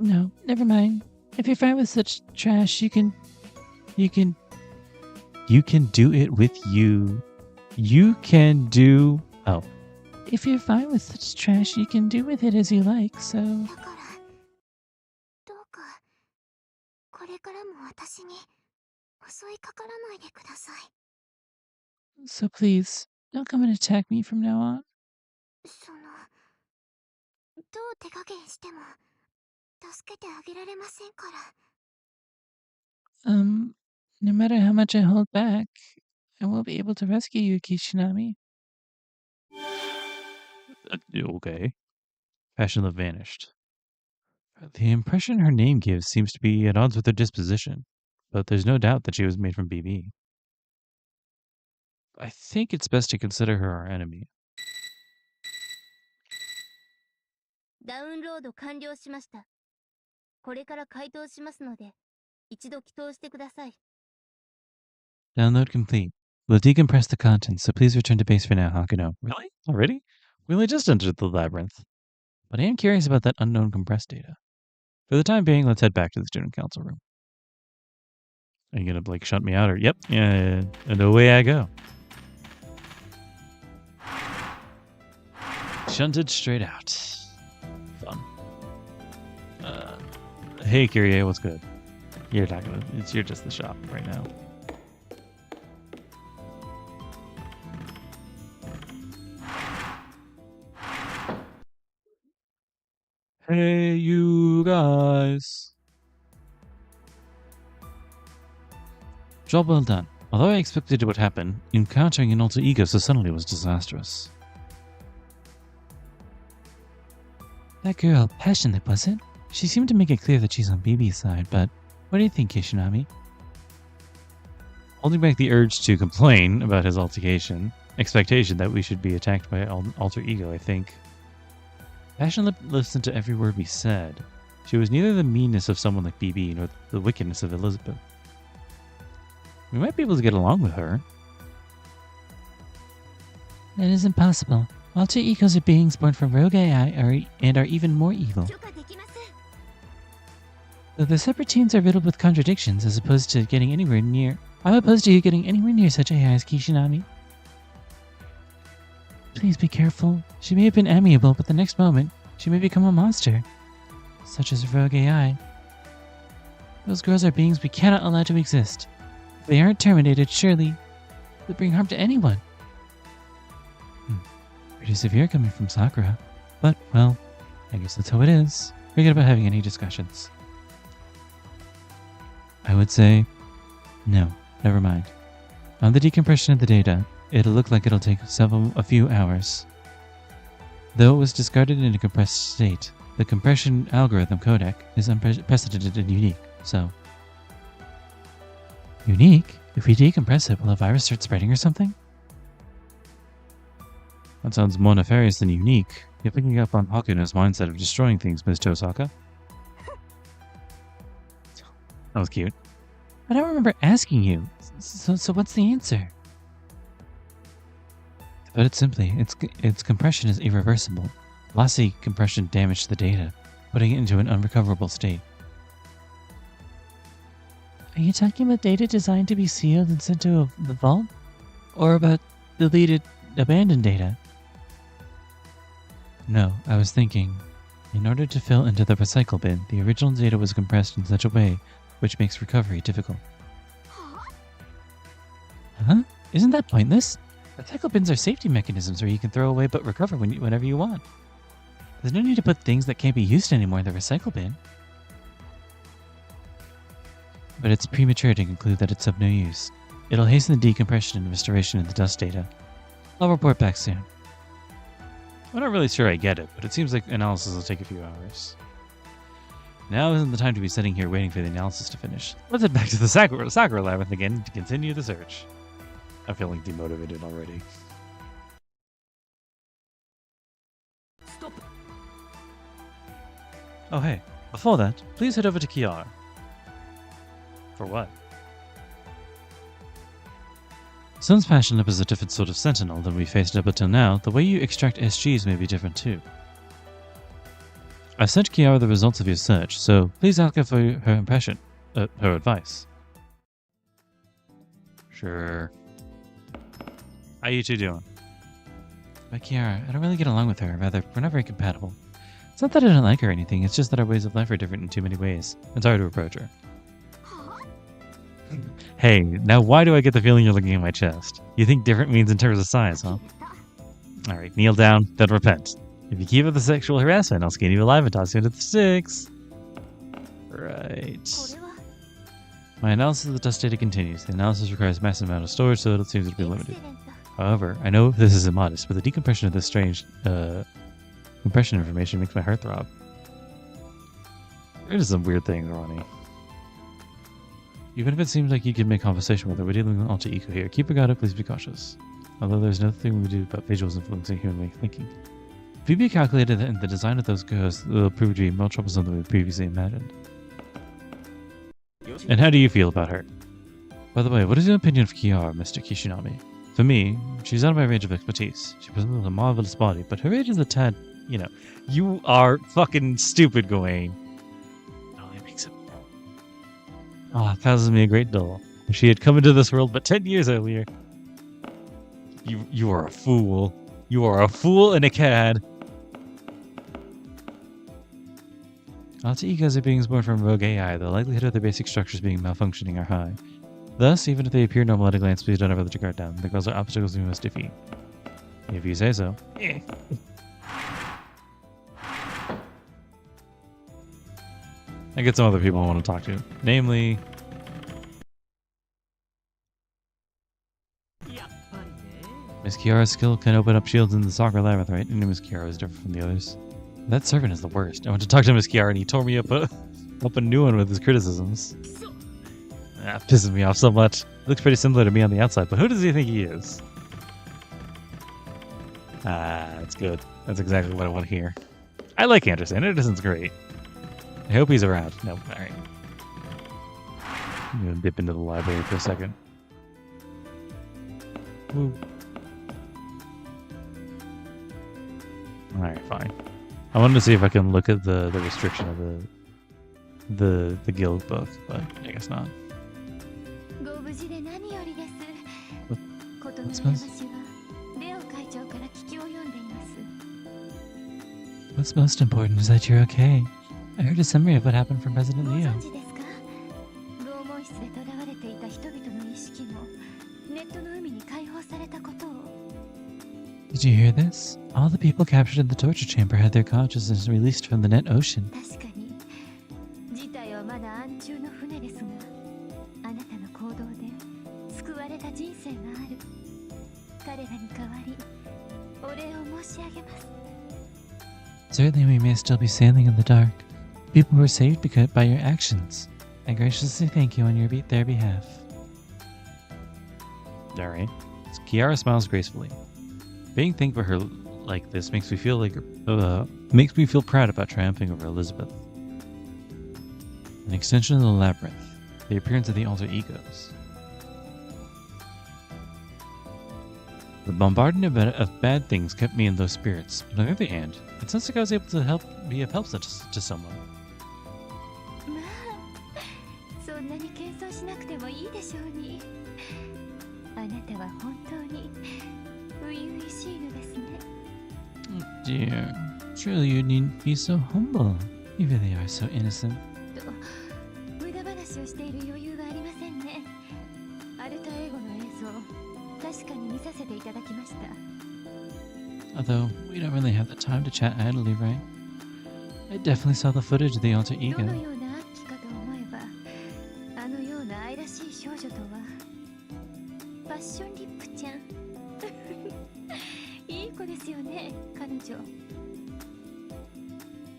No, never mind. If you're fine with such trash, you can You can do it with you. You can do... Oh. If you're fine with such trash, you can do with it as you like, so... だからどうかこれからも私に襲いかからないでください。 So please, don't come and attack me from now on. そのどう手加減しても助けてあげられませんから。 No matter how much I hold back, I won't be able to rescue you, Kishinami. Okay. Passionlove vanished. The impression her name gives seems to be at odds with her disposition, but there's no doubt that she was made from BB. I think it's best to consider her our enemy. ダウンロード完了しました。これから回答しますので、一度起動してください。 Download complete. We'll decompress the contents, so please return to base for now, Hakuno. Really? Already? We only just entered the labyrinth. But I am curious about that unknown compressed data. For the time being, let's head back to the student council room. Are you gonna, like, shunt me out or... Yep. Yeah, and away I go. Shunted straight out. Fun. Hey, Kyrie, what's good? You're not gonna... You're just the shop right now. Hey, you guys. Job well done. Although I expected it would happen, encountering an alter ego so suddenly was disastrous. That girl, Passionlip, was it? She seemed to make it clear that she's on BB's side, but what do you think, Kishinami? Holding back the urge to complain about his expectation that we should be attacked by alter ego, I think. Passionlip listened to every word we said. She was neither the meanness of someone like BB nor the wickedness of Elizabeth. We might be able to get along with her. That isn't possible. Alter egos are beings born from rogue AI and are even more evil. 許可できません。 The separate teams are riddled with contradictions as opposed to getting anywhere near... I'm opposed to you getting anywhere near such AI as Kishinami. Please be careful. She may have been amiable, but the next moment, she may become a monster. Such as a rogue AI. Those girls are beings we cannot allow to exist. If they aren't terminated, surely they'll bring harm to anyone. Pretty severe coming from Sakura. But, well, I guess that's how it is. Forget about having any discussions. I would say, No, never mind. On the decompression of the data, it'll look like it'll take a few hours. Though it was discarded in a compressed state, the compression algorithm codec is unprecedented and unique, so... Unique? If we decompress it, will a virus start spreading or something? that sounds more nefarious than unique. You're picking up on Hakuno's mindset of destroying things, Ms. Tosaka. That was cute. I don't remember asking you. So what's the answer? To put it simply, its compression is irreversible. Lossy compression damaged the data, putting it into an unrecoverable state. Are you talking about data designed to be sealed and sent to the vault? Or about deleted, abandoned data? No, I was thinking, in order to fill into the recycle bin, the original data was compressed in such a way which makes recovery difficult. Huh? Isn't that pointless? Recycle bins are safety mechanisms where you can throw away but recover whenever you want. There's no need to put things that can't be used anymore in the recycle bin. But it's premature to conclude that it's of no use. It'll hasten the decompression and restoration of the dust data. I'll report back soon. I'm not really sure I get it, but it seems like analysis will take a few hours. Now isn't the time to be sitting here waiting for the analysis to finish. Let's head back to the Sakura Labyrinth again to continue the search. I'm feeling demotivated already. Stop. Oh hey, before that, please head over to Kiara. For what? Since Passionlip is a different sort of sentinel than we faced up until now, the way you extract SGs may be different too. I sent Kiara the results of your search, so please ask her for her impression, her advice. Sure. How you two doing? But Kiara, I don't really get along with her. Rather, we're not very compatible. It's not that I don't like her or anything, it's just that our ways of life are different in too many ways. It's hard to approach her. Hey, now why do I get the feeling you're looking at my chest? You think different means in terms of size, huh? Alright, kneel down, then repent. If you keep up the sexual harassment, I'll skin you alive and toss you into the sticks. Right. My analysis of the dust data continues. The analysis requires a massive amount of storage, so it seems to be limited. However, I know this is immodest, but the decompression of this strange compression information makes my heart throb. There is some weird things, Ronnie. Even if it seems like you can make conversation with her, we're dealing with alter ego here. Keep your guard up, please be cautious. Although there's nothing we do about visuals influencing human way of thinking. Phoebe calculated that in the design of those ghosts will prove to be more troublesome than we previously imagined. And how do you feel about her? By the way, what is your opinion of Kiara, Mr. Kishinami? For me, she's out of my range of expertise. She possesses a marvelous body, but her age is a tad, you know. You are fucking stupid, Gawain. Ah, causes me a great deal. If she had come into this world but 10 years earlier. You are a fool. You are a fool and a cad. Alter egos are beings born from rogue AI. The likelihood of their basic structures being malfunctioning are high. Thus, even if they appear normal at a glance, please don't ever let your guard down. The girls are obstacles we must defeat. If you say so. I get some other people I want to talk to. Namely... Miss Kiara's skill can open up shields in the Sakura Labyrinth, right? And Miss Kiara is different from the others. That servant is the worst. I went to talk to Miss Kiara and he tore me up a new one with his criticisms. That pisses me off so much. Looks pretty similar to me on the outside, but who does he think he is? Ah, that's good. That's exactly what I want to hear. I like Anderson. Anderson's great. I hope he's around. Nope. Alright. I'm gonna dip into the library for a second. Woo. Alright, fine. I wanted to see if I can look at the restriction of the guild book, but I guess not. What's most important is that you're okay. I heard a summary of what happened from President Leo. Did you hear this? All the people captured in the torture chamber had their consciousness released from the net ocean. Certainly we may still be sailing in the dark. People were saved by your actions. I graciously thank you on their behalf. Alright. Kiara smiles gracefully. Being thanked for her like this makes me feel proud about triumphing over Elizabeth. An extension of the Labyrinth. The appearance of the alter egos. The bombardment of bad things kept me in low spirits, but on the other hand, it sounds like I was able to be of help to someone. Oh dear, surely you needn't be so humble. You really are so innocent. Although, we don't really have the time to chat idly, right? I definitely saw the footage of the alter ego.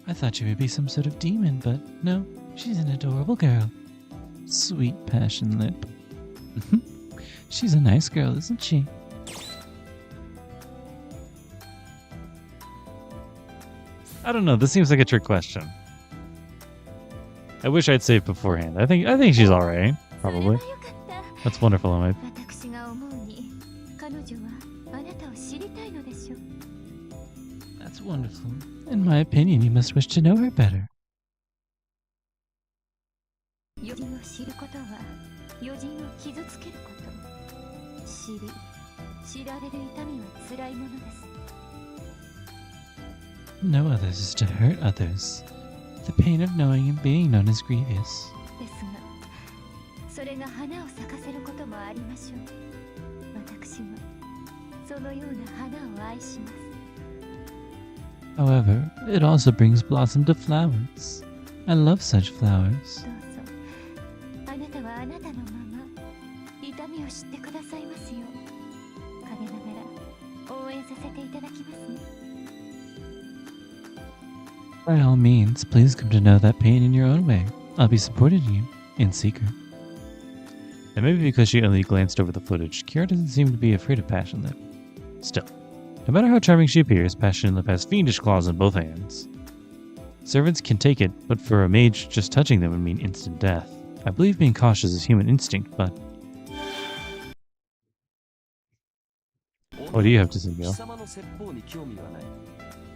I thought she would be some sort of demon, but no, she's an adorable girl. Sweet passion lip. She's a nice girl, isn't she? I don't know, this seems like a trick question. I wish I'd saved beforehand. I think she's alright, probably. That's wonderful, Emma. That's wonderful. In my opinion, you must wish to know her better. 余人を知ることは余人を傷つけること。知られる痛みは辛いものです。 Know others is to hurt others. The pain of knowing and being known is grievous. ですが、それが花を咲かせることもありましょう。私はそのような花を愛します。 However, it also brings blossom to flowers. I love such flowers. どうぞ、あなたはあなたのまま痛みを知ってくださいますよう。陰ながら応援させていただきますね。 By all means, please come to know that pain in your own way. I'll be supporting you, in secret. And maybe because she only glanced over the footage, Kiara doesn't seem to be afraid of Passionlip. Still, no matter how charming she appears, Passionlip has fiendish claws in both hands. Servants can take it, but for a mage, just touching them would mean instant death. I believe being cautious is human instinct, but... What do you have to say, Gil? 貴様の説法に興味はない。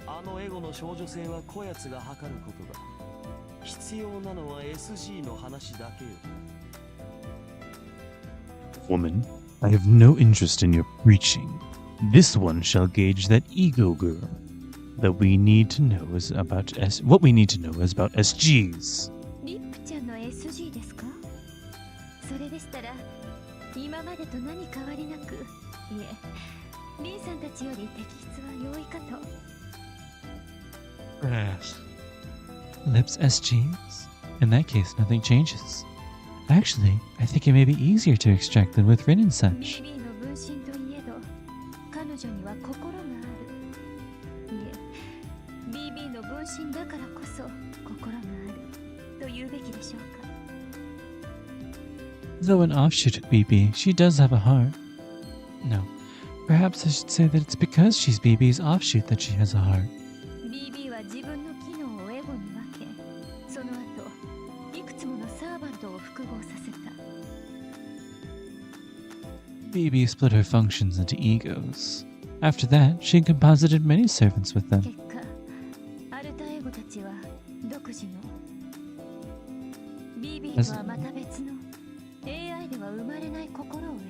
あのエゴの少女性はこやつが測ることだ。必要なのは SG の話だけよ。 Woman, I have no interest in your preaching. This one shall gauge that ego girl. That we need to know is about what we need to know is about SGs. リップちゃんの SG ですか？それでしたら今までと何変わりなく、いえ、リンさんたちより摘出は容易かと。 Lips SGs? In that case, nothing changes. Actually, I think it may be easier to extract than with Rin and such. BB の分身といえど、彼女には心がある。いえ、BB の分身だからこそ心があると言うべきでしょうか。 Though an offshoot of BB, she does have a heart. No, perhaps I should say that it's because she's BB's offshoot that she has a heart. BB は自分の機能をエゴに分け、その後、いくつものサーバントを複合させた。 BB split her functions into egos. After that, she composited many servants with them. 結果、アルタエゴたちは独自の BB とはまた別の AI では生まれない心を得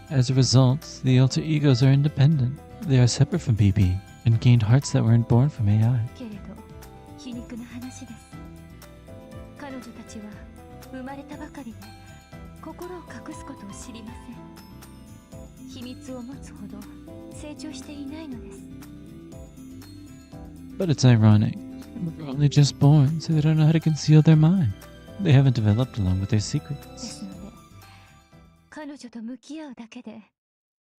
た。 As a result, the alter egos are independent. They are separate from BB and gained hearts that weren't born from AI. けれど、皮肉な話です。彼女たちは生まれたばかりで心を隠すことを知りません。秘密を持つほど成長していないのです。 But it's ironic. They're only just born, so they don't know how to conceal their mind. They haven't developed along with their で secrets. すので、彼女と向き合うだけで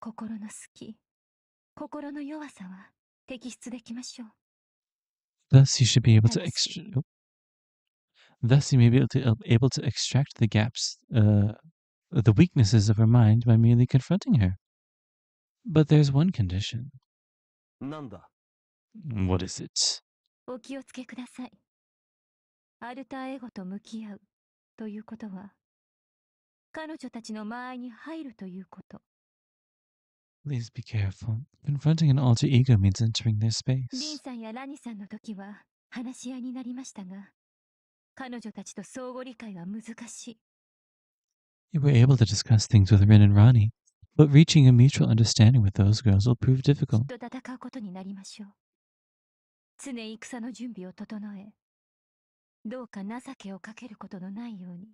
心の隙、心の弱さは摘出できましょう。 Thus, you should be able to Thus, you may be able to extract the gaps, the weaknesses of her mind by merely confronting her. But there's one condition. なんだ？ What is it? お気をつけください。アルタエゴと向き合うということは、彼女たちの間合いに入るということ。 Please be careful. Confronting an alter ego means entering their リン space. さんやラニさんの時は話し合いになりましたが、彼女たちと相互理解は難しい。 You were able to discuss things with Rin and Ronnie, but reaching a mutual understanding with those girls will prove きっ difficult. と戦うことになりましょう。常戦の準備を整え、どうか情けをかけることのないように。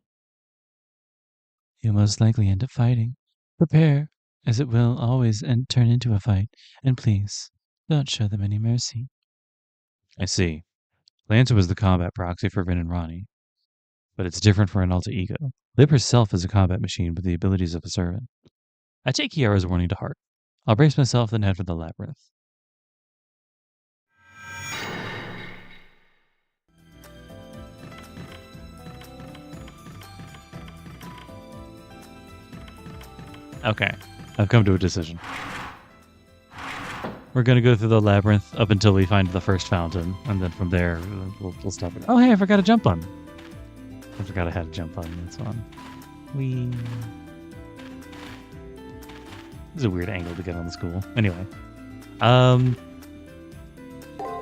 You'll most likely end up fighting. Prepare, as it will always turn into a fight, and please, don't show them any mercy. I see. Lancer was the combat proxy for Vin and Ronnie. But it's different for an alter ego. Lib herself is a combat machine with the abilities of a servant. I take Kiara's warning to heart. I'll brace myself and head for the Labyrinth. Okay, I've come to a decision. We're gonna go through the labyrinth up until we find the first fountain, and then from there we'll stop it. Oh hey, I forgot a jump button. I forgot I had a jump button. That's one. Whee. This is a weird angle to get on the school. Anyway,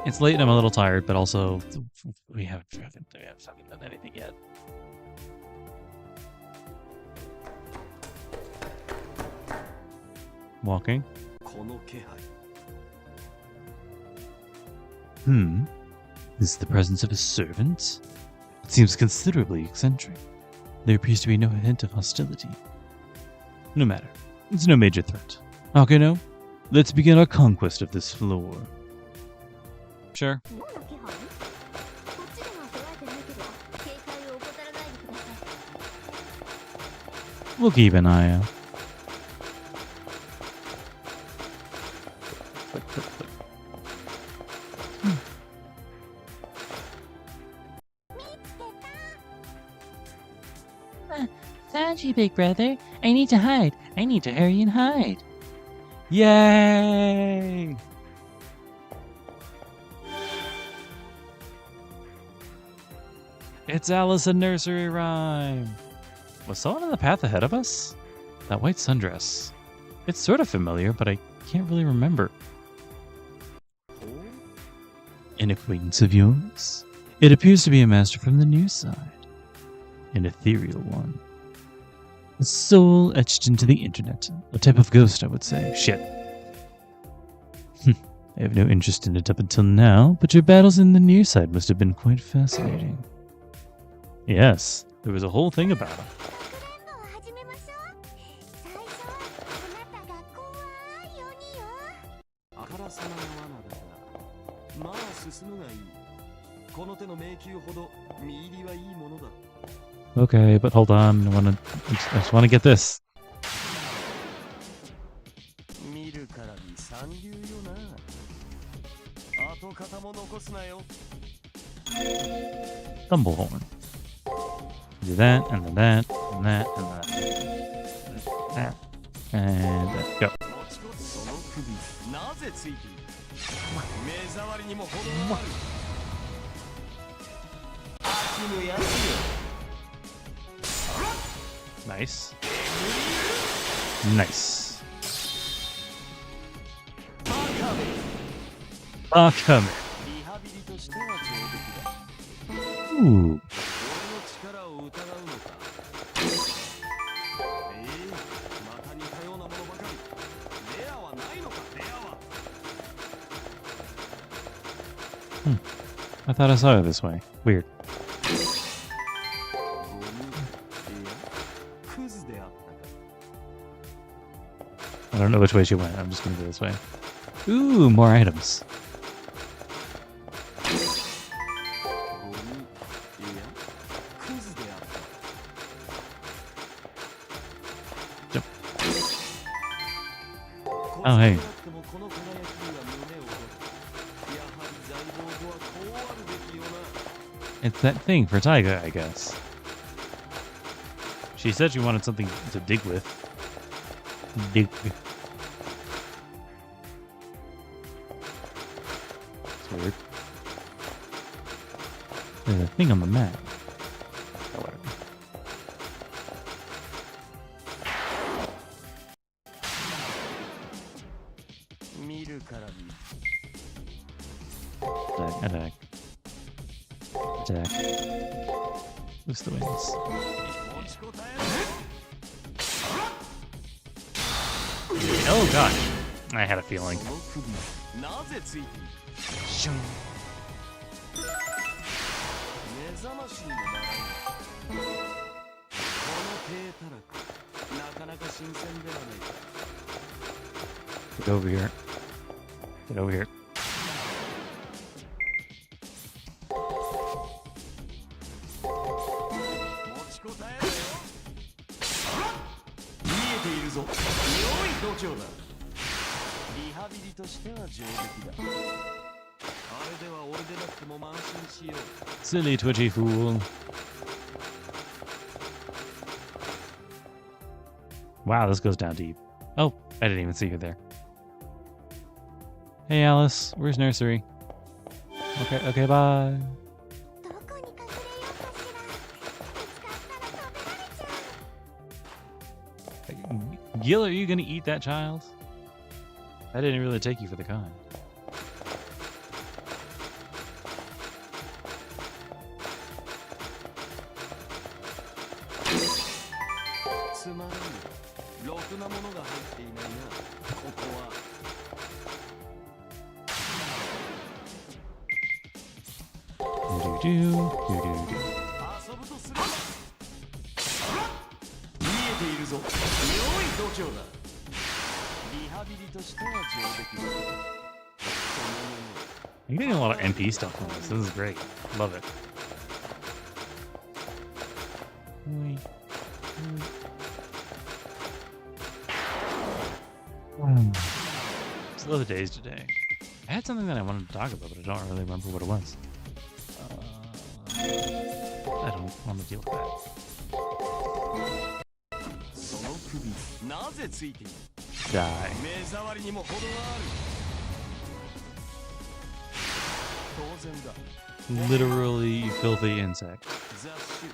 It's late and I'm a little tired, but also we haven't done anything yet. Walking. この気配 This is the presence of a servant? It seems considerably eccentric. There appears to be no hint of hostility. No matter. It's no major threat. Okay, no. Let's begin our conquest of this floor. Sure. 何の気配？こっちでは捉えてないけど、警戒を怠らないでください。 We'll keep an eye out. Found you, big brother. I need to hide. I need to hurry and hide. Yay! It's Alice in Nursery Rhyme. Was someone on the path ahead of us? That white sundress. It's sort of familiar, but I can't really remember. An acquaintance of yours? It appears to be a master from the near side. An ethereal one. A soul etched into the internet. A type of ghost, I would say. Shit. I have no interest in it up until now, but your battles in the near side must have been quite fascinating. Yes, there was a whole thing about it. 始めましょう。最初はあなたが怖い鬼よ。あからさまな罠だが、まあ進むがいい。この手の迷宮ほど見入りはいいものだ。 Okay, but hold on. I just want to get this. 見るからに三流よな。跡形も残すなよ。 Thumblehorn. Do that, and then that, and that, and that. And that. Go. その首、なぜついている？目障りにも程がある。悪のやつよ。 Nice. Nice. Come. リハビリとしては上出来だ。 Ooh. 俺の力を疑うのか。また似たようなものばかり。レアはないのか、レアは。I thought I saw it this way. Weird. クズであったか。 I don't know which way she went. I'm just gonna go this way. Ooh, more items. クズであった。 Jump. Oh, hey. この輝きには胸を躍る。やはり財宝とはこうあるべきよな。 It's that thing for Taiga, I guess. She said she wanted something to dig with. Dig. It's weird. There's a thing on the map. Oh, whatever. Attack. Attack. Loose the wings. Oh gosh. I had a feeling. Get over here. Get over here. Silly twitchy fool. Wow, this goes down deep. Oh, I didn't even see her there. Hey Alice, where's nursery? Okay, bye. どこに隠れようかしら。見つかったら食べられちゃう。 Gil, are you gonna eat that child? I didn't really take you for the kind. なものが入っていないな。ここは Do-do-do, do-do-do. 遊ぶとすれば見えているぞ。良い度胸だ。リハビリとしては上出来だ。 You're getting a lot of NP stuff from this. This is great. Love it. Slow the days today. I had something that I wanted to talk about, but I don't really remember what it was. I don't want to deal with that. その首なぜついている。 Die. 目障りにも程がある。当然だ。 Literally filthy insect. 雑種。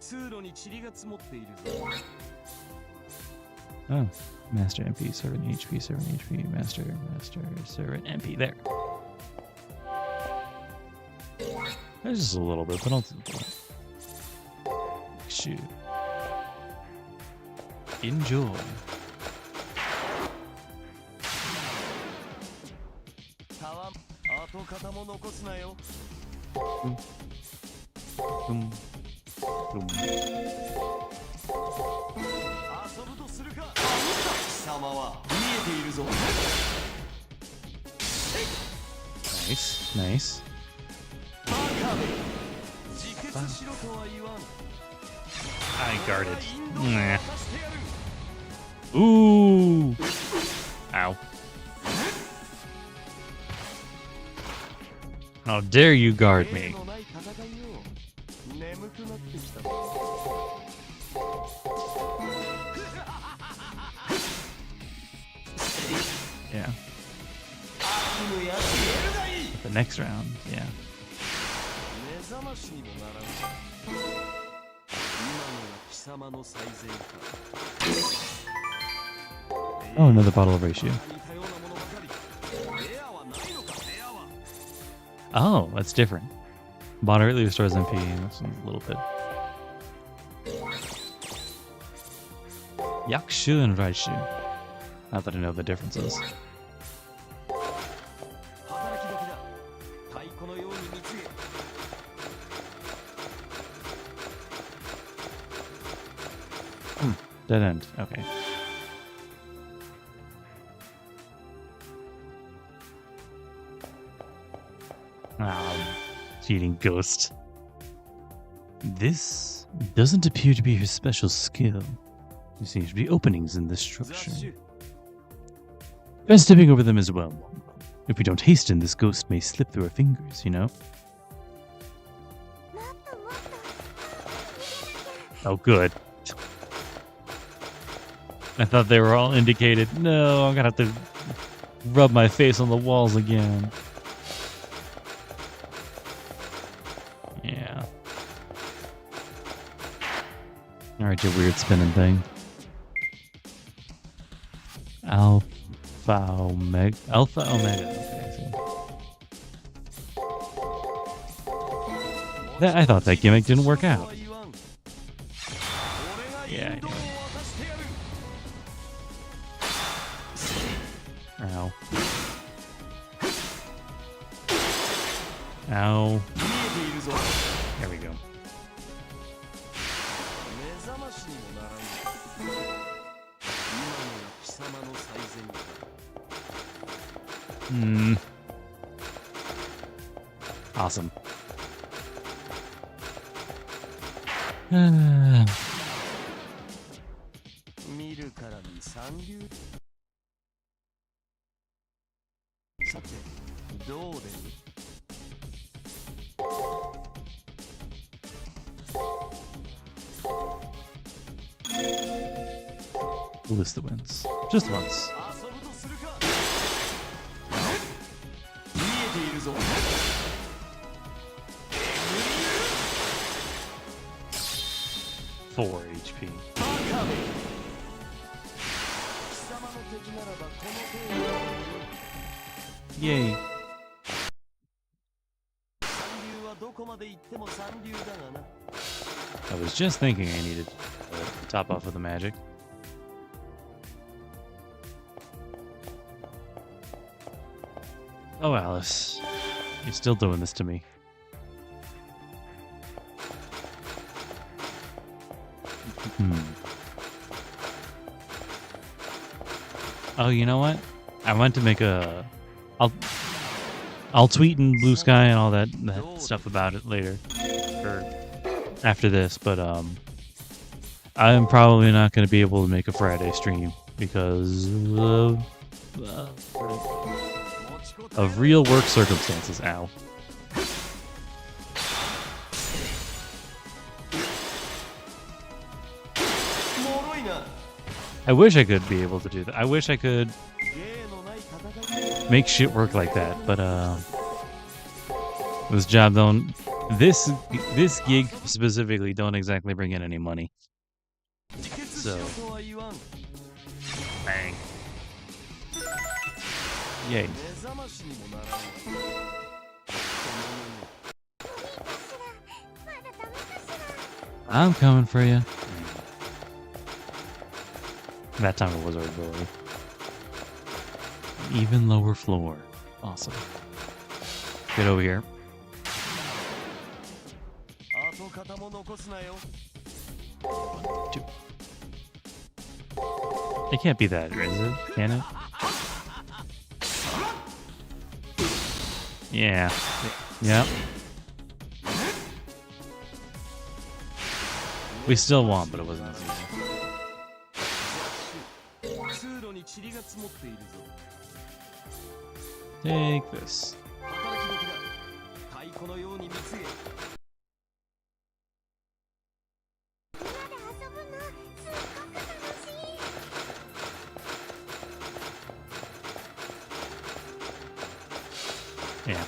通路に塵が積もっているぞ。 Oh, Master MP, Servant HP, Servant HP, Master, Servant MP. There. There's just a little bit, but I'll do that. Shoot. Enjoy. Boom. Boom. Boom. 遊ぶとするか。貴様は見えているぞ。 Nice, nice. バカめ。自決しろとは言わん。 I guarded. インドを渡してやる。 Ooh. Ow. How dare you guard 例 me? のない戦いよ。眠くなってきた。 Yeah. 悪夢や消えるがいい。 The next round, yeah. 目覚ましにもならん。今のが貴様の最善か。 Oh, another bottle of ratio. 似たようなものばかり。レアはないのか、レアは。 Oh, that's different. Moderately restores MP. This one's a little bit. Yakushu and Raishu. Not that I know the differences. 働き時だ。太鼓のように貢げ。 Dead end. Okay. Cheating ghost. This doesn't appear to be her special skill. There seems to be openings in this 雑 structure. 種。 Try stepping over them as well. If we don't hasten, this ghost may slip through our fingers, you know? もっともっと。 Oh, good. I thought they were all indicated. No, I'm gonna have to rub my face on the walls again. Yeah. Alright, your weird spinning thing. Alpha Omega. Alpha Omega. Okay, so. I thought that gimmick didn't work out. Yeah, I know. Ow. Ow. There we go. Hmm. Awesome. Ah. 見るからに三流。さて、どう出る？ List the wins. Just once. 遊ぶとするか。見えているぞ。 4 HP. バカめ。貴様の敵ならばこの程度だ。 Yay. 三流はどこまで行っても三流だがな。 I was just thinking I needed to top off with the magic. Oh, Alice. You're still doing this to me. Oh, you know what? I went to make a... I'll tweet in Blue Sky and all that stuff about it later. Or after this, but I'm probably not going to be able to make a Friday stream because of real work circumstances. Ow. I wish I could be able to do that. I wish I could make shit work like that, but this job don't. This gig specifically don't exactly bring in any money. So, bang. Yay. I'm coming for you. That time it was our ability. Even lower floor. Awesome. Get over here. One, two. It can't be that, is it? Can it? Yeah. Yep. We still won, but it wasn't as easy. Take this. Yeah.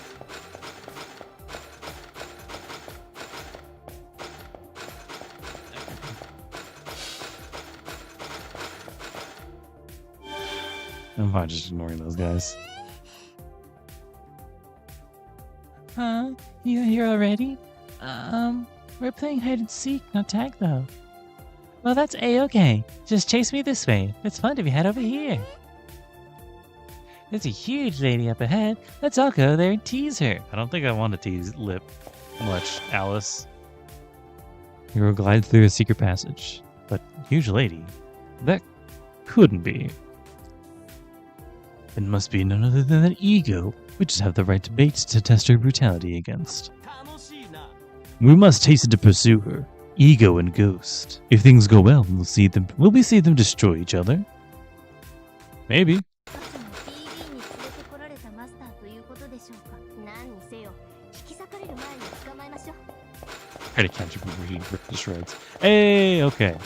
I'm fine just ignoring those guys. Huh? You here already? We're playing hide and seek, not tag though. Well, that's A-okay. Just chase me this way. It's fun if you head over here. There's a huge lady up ahead. Let's all go there and tease her. I don't think I want to tease Lip much, Alice. You will glide through a secret passage. But huge lady? That couldn't be. It must be none other than that ego. We just have the right debate to test her brutality against. We must hasten to pursue her. Ego and Ghost. If things go well, will we see them destroy each other? Maybe. Try to catch him before he ripped to shreds. Hey, okay.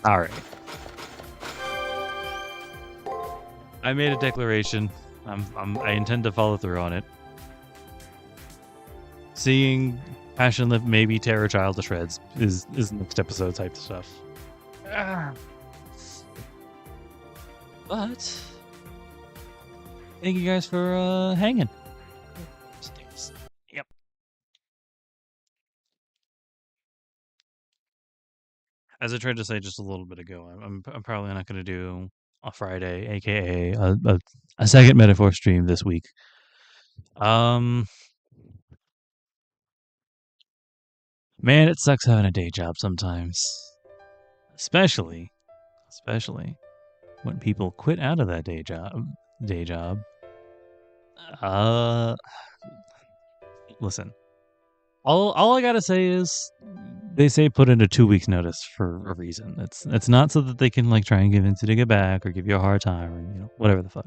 Alright. I made a declaration. I intend to follow through on it. Seeing Passion Lip maybe tear a child to shreds is next episode type stuff. But thank you guys for hanging. Yep. As I tried to say just a little bit ago, I'm probably not going to do a Friday, aka a second metaphor stream this week. Man, it sucks having a day job sometimes, especially when people quit out of that day job. Listen, all I gotta say is they say put in a 2 weeks notice for a reason. It's not so that they can like try and convince you to get back or give you a hard time or whatever the fuck.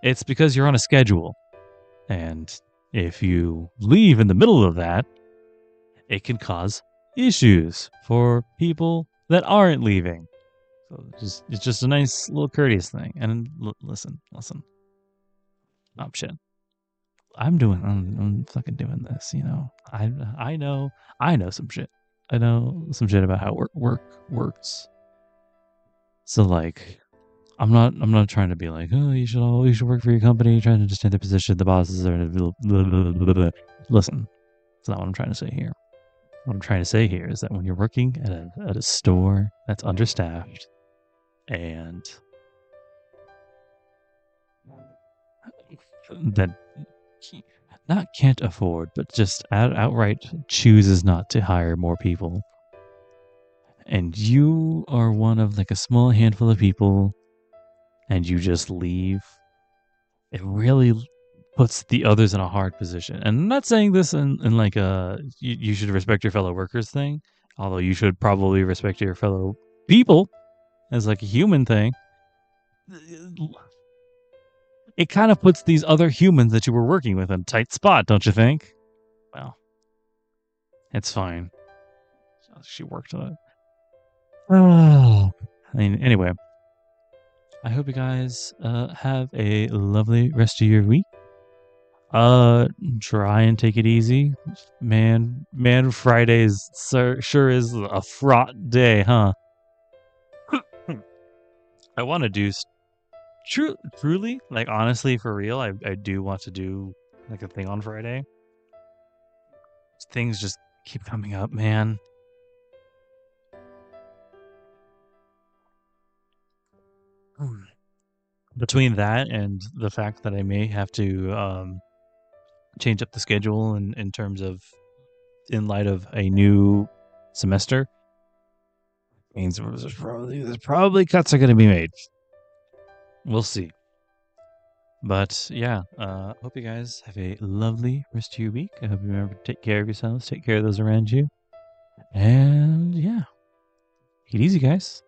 It's because you're on a schedule, and if you leave in the middle of that, it can cause issues for people that aren't leaving. So it's just a nice little courteous thing. And listen. Oh shit. I'm fucking doing this, I know some shit. I know some shit about how work works. So like, I'm not trying to be like, oh, you should work for your company, trying to understand their position, the bosses are blah, blah, blah, blah, blah. Listen, that's not what I'm trying to say here. What I'm trying to say here is that when you're working at a store that's understaffed, and that not can't afford, but just outright chooses not to hire more people. And you are one of like a small handful of people, and you just leave. It really puts the others in a hard position. And I'm not saying this in like a you should respect your fellow workers thing, although you should probably respect your fellow people as like a human thing. It kind of puts these other humans that you were working with in a tight spot, don't you think? Well, it's fine. She worked on it. Oh, I mean, anyway, I hope you guys have a lovely rest of your week. Try and take it easy, man. Fridays sure is a fraught day, huh? I want to do truly, like honestly, for real. I do want to do like a thing on Friday. Things just keep coming up, man. Between that and the fact that I may have to change up the schedule in terms of in light of a new semester, means there's probably cuts are going to be made. We'll see. But yeah, hope you guys have a lovely rest of your week. I hope you remember to take care of yourselves, take care of those around you. And yeah, take it easy, guys.